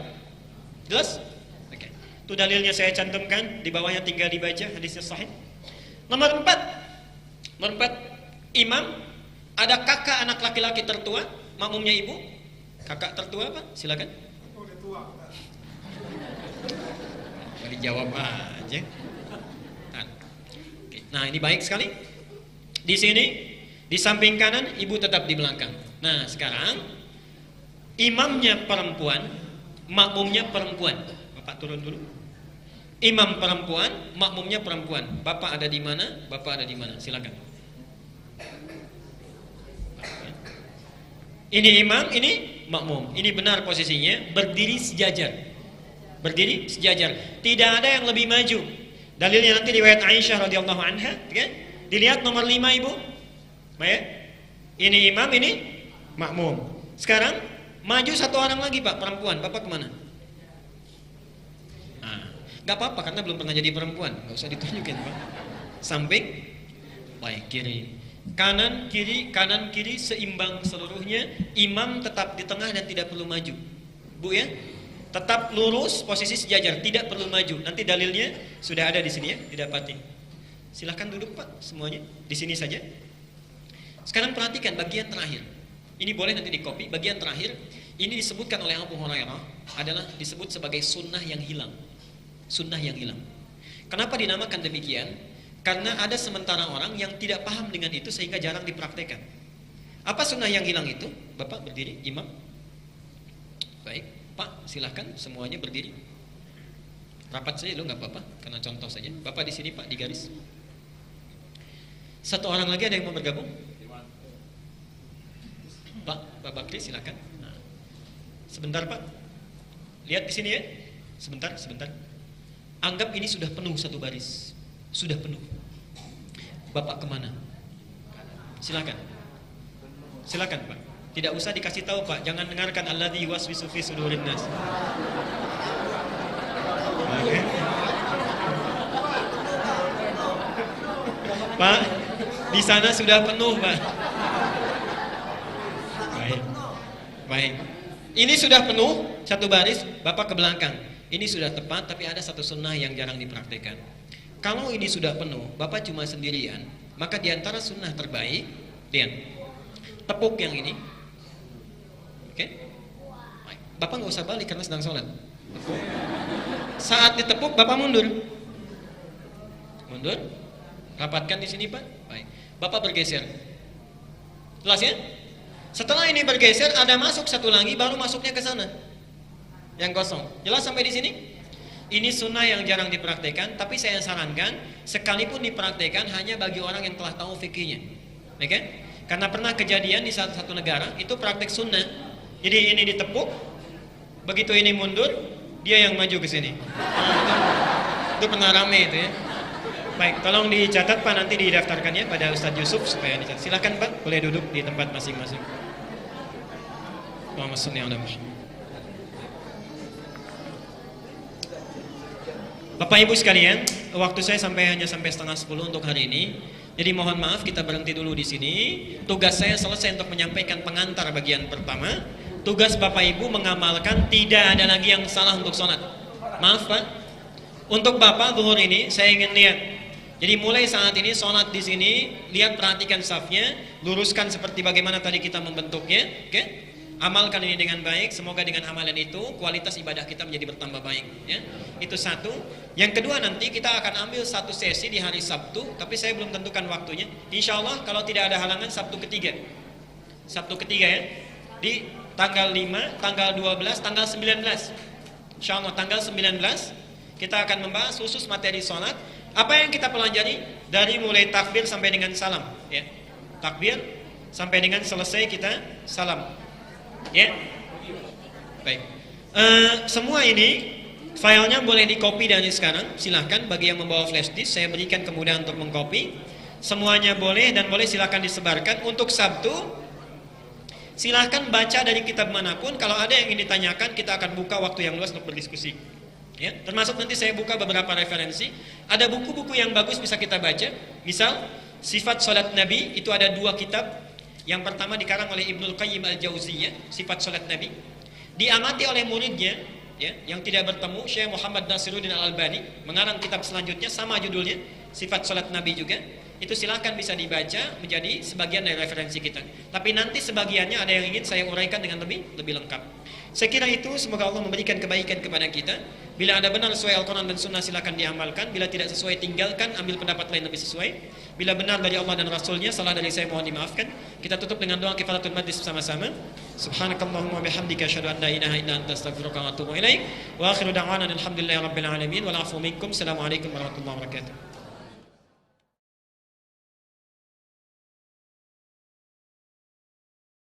Jelas? Oke. Itu dalilnya saya cantumkan, di bawahnya tinggal dibaca hadisnya sahih. Nomor 4. Nomor 4, imam, ada kakak anak laki-laki tertua, makmumnya ibu. Kakak tertua apa? Silakan. Udah tua. Dijawab aja. Nah, ini baik sekali. Di sini, di samping kanan, ibu tetap di belakang. Nah, sekarang imamnya perempuan, makmumnya perempuan. Bapak turun dulu. Imam perempuan, makmumnya perempuan. Bapak ada di mana? Bapak ada di mana? Silakan. Ini imam, ini makmum. Ini benar posisinya, berdiri sejajar. Berdiri sejajar. Tidak ada yang lebih maju. Dalilnya nanti riwayat Aisyah radhiyallahu anha, kan? Dilihat nomor 5 ibu. Baik. Ini imam, ini makmum. Sekarang maju satu orang lagi, Pak, perempuan. Bapak kemana? Nah, nggak apa-apa karena belum pernah jadi perempuan, nggak usah ditunjukin, Pak. Samping, baik, kiri. Kanan kiri seimbang seluruhnya. Imam tetap di tengah dan tidak perlu maju, Bu ya. Tetap lurus, posisi sejajar, tidak perlu maju. Nanti dalilnya sudah ada di sini ya, didapati. Silahkan duduk, Pak, semuanya di sini saja. Sekarang perhatikan bagian terakhir. Ini boleh nanti di copy. Bagian terakhir ini disebutkan oleh Abu Hurairah adalah disebut sebagai sunnah yang hilang. Sunnah yang hilang. Kenapa dinamakan demikian? Karena ada sementara orang yang tidak paham dengan itu sehingga jarang dipraktekkan. Apa sunnah yang hilang itu? Bapak berdiri, imam. Baik, Pak, silahkan semuanya berdiri. Rapat saja lo nggak apa-apa, karena contoh saja. Bapak di sini, Pak, di garis. Satu orang lagi ada yang mau bergabung? Pak Bakri silakan. Nah, sebentar, Pak. Lihat di sini ya. Sebentar. Anggap ini sudah penuh satu baris. Sudah penuh. Bapak kemana? Silakan, Pak. Tidak usah dikasih tahu, Pak. Jangan dengarkan alladzi yuwaswisu fi sudurin nas. Okay. Pak, di sana sudah penuh, Pak. Baik. Ini sudah penuh satu baris, Bapak ke belakang. Ini sudah tepat, tapi ada satu sunnah yang jarang dipraktikkan. Kalau ini sudah penuh, Bapak cuma sendirian, maka diantara sunnah terbaik, lihat, tepuk yang ini. Oke? Bapak nggak usah balik karena sedang sholat. Saat ditepuk, Bapak mundur. Rapatkan di sini, Pak. Baik. Bapak bergeser. Jelas ya? Setelah ini bergeser, ada masuk satu lagi, baru masuknya ke sana. Yang kosong. Jelas sampai di sini? Ini sunnah yang jarang dipraktekkan, tapi saya sarankan sekalipun dipraktekkan hanya bagi orang yang telah tahu fikihnya. Oke? Karena pernah kejadian di satu negara itu praktek sunnah. Jadi ini ditepuk, begitu ini mundur, dia yang maju ke sini. Itu pernah rame itu ya. Baik, tolong dicatat, Pak, nanti didaftarkan ya pada Ustadz Yusuf supaya dicatat. Silakan, Pak, boleh duduk di tempat masing-masing. Allahumma shalli ala Muhammad. Bapak Ibu sekalian, waktu saya hanya sampai 9:30 untuk hari ini. Jadi mohon maaf kita berhenti dulu di sini. Tugas saya selesai untuk menyampaikan pengantar bagian pertama. Tugas Bapak Ibu mengamalkan, tidak ada lagi yang salah untuk sholat. Maaf Pak. Untuk Bapak zuhur ini saya ingin lihat. Jadi mulai saat ini sholat di sini, lihat perhatikan safnya, luruskan seperti bagaimana tadi kita membentuknya, oke? Amalkan ini dengan baik. Semoga dengan amalan itu kualitas ibadah kita menjadi bertambah baik. Ya, itu satu. Yang kedua, nanti kita akan ambil satu sesi di hari Sabtu, tapi saya belum tentukan waktunya. Insya Allah kalau tidak ada halangan Sabtu ketiga. Sabtu ketiga ya. Di tanggal 5, tanggal 12, tanggal 19. Insya Allah tanggal 19 kita akan membahas khusus materi sholat. Apa yang kita pelajari dari mulai takbir sampai dengan salam. Ya. Takbir sampai dengan selesai kita salam. Ya, baik. Semua ini filenya boleh di copy dari sekarang. Silahkan bagi yang membawa flash disk, saya berikan kemudahan untuk mengcopy. Semuanya boleh dan boleh silahkan disebarkan. Untuk Sabtu, silahkan baca dari kitab manapun. Kalau ada yang ingin ditanyakan, kita akan buka waktu yang luas untuk berdiskusi. Ya, termasuk nanti saya buka beberapa referensi. Ada buku-buku yang bagus bisa kita baca. Misal Sifat Salat Nabi, itu ada 2 kitab. Yang pertama dikarang oleh Ibnul Qayyim Al-Jauziyah, Sifat Salat Nabi. Diamati oleh muridnya, ya, yang tidak bertemu, Syekh Muhammad Nasiruddin Al-Albani, mengarang kitab selanjutnya sama judulnya, Sifat Salat Nabi juga. Itu silahkan bisa dibaca menjadi sebagian dari referensi kita. Tapi nanti sebagiannya ada yang ingin saya uraikan dengan lebih lengkap. Saya kira itu, semoga Allah memberikan kebaikan kepada kita. Bila ada benar sesuai Al-Quran dan Sunnah silakan diamalkan. Bila tidak sesuai tinggalkan, ambil pendapat lain lebih sesuai. Bila benar dari Allah dan Rasulnya, salah dari saya mohon dimaafkan. Kita tutup dengan doa kifaratul majlis bersama-sama. Subhanakallahumma bihamdika asyhadu an la ilaha illa anta astaghfiruka wa atubu ilaik. Wa akhiru da'wana alhamdulillahi rabbil alamin. Wal 'afwu minkum. Assalamualaikum warahmatullahi wabarakatuh.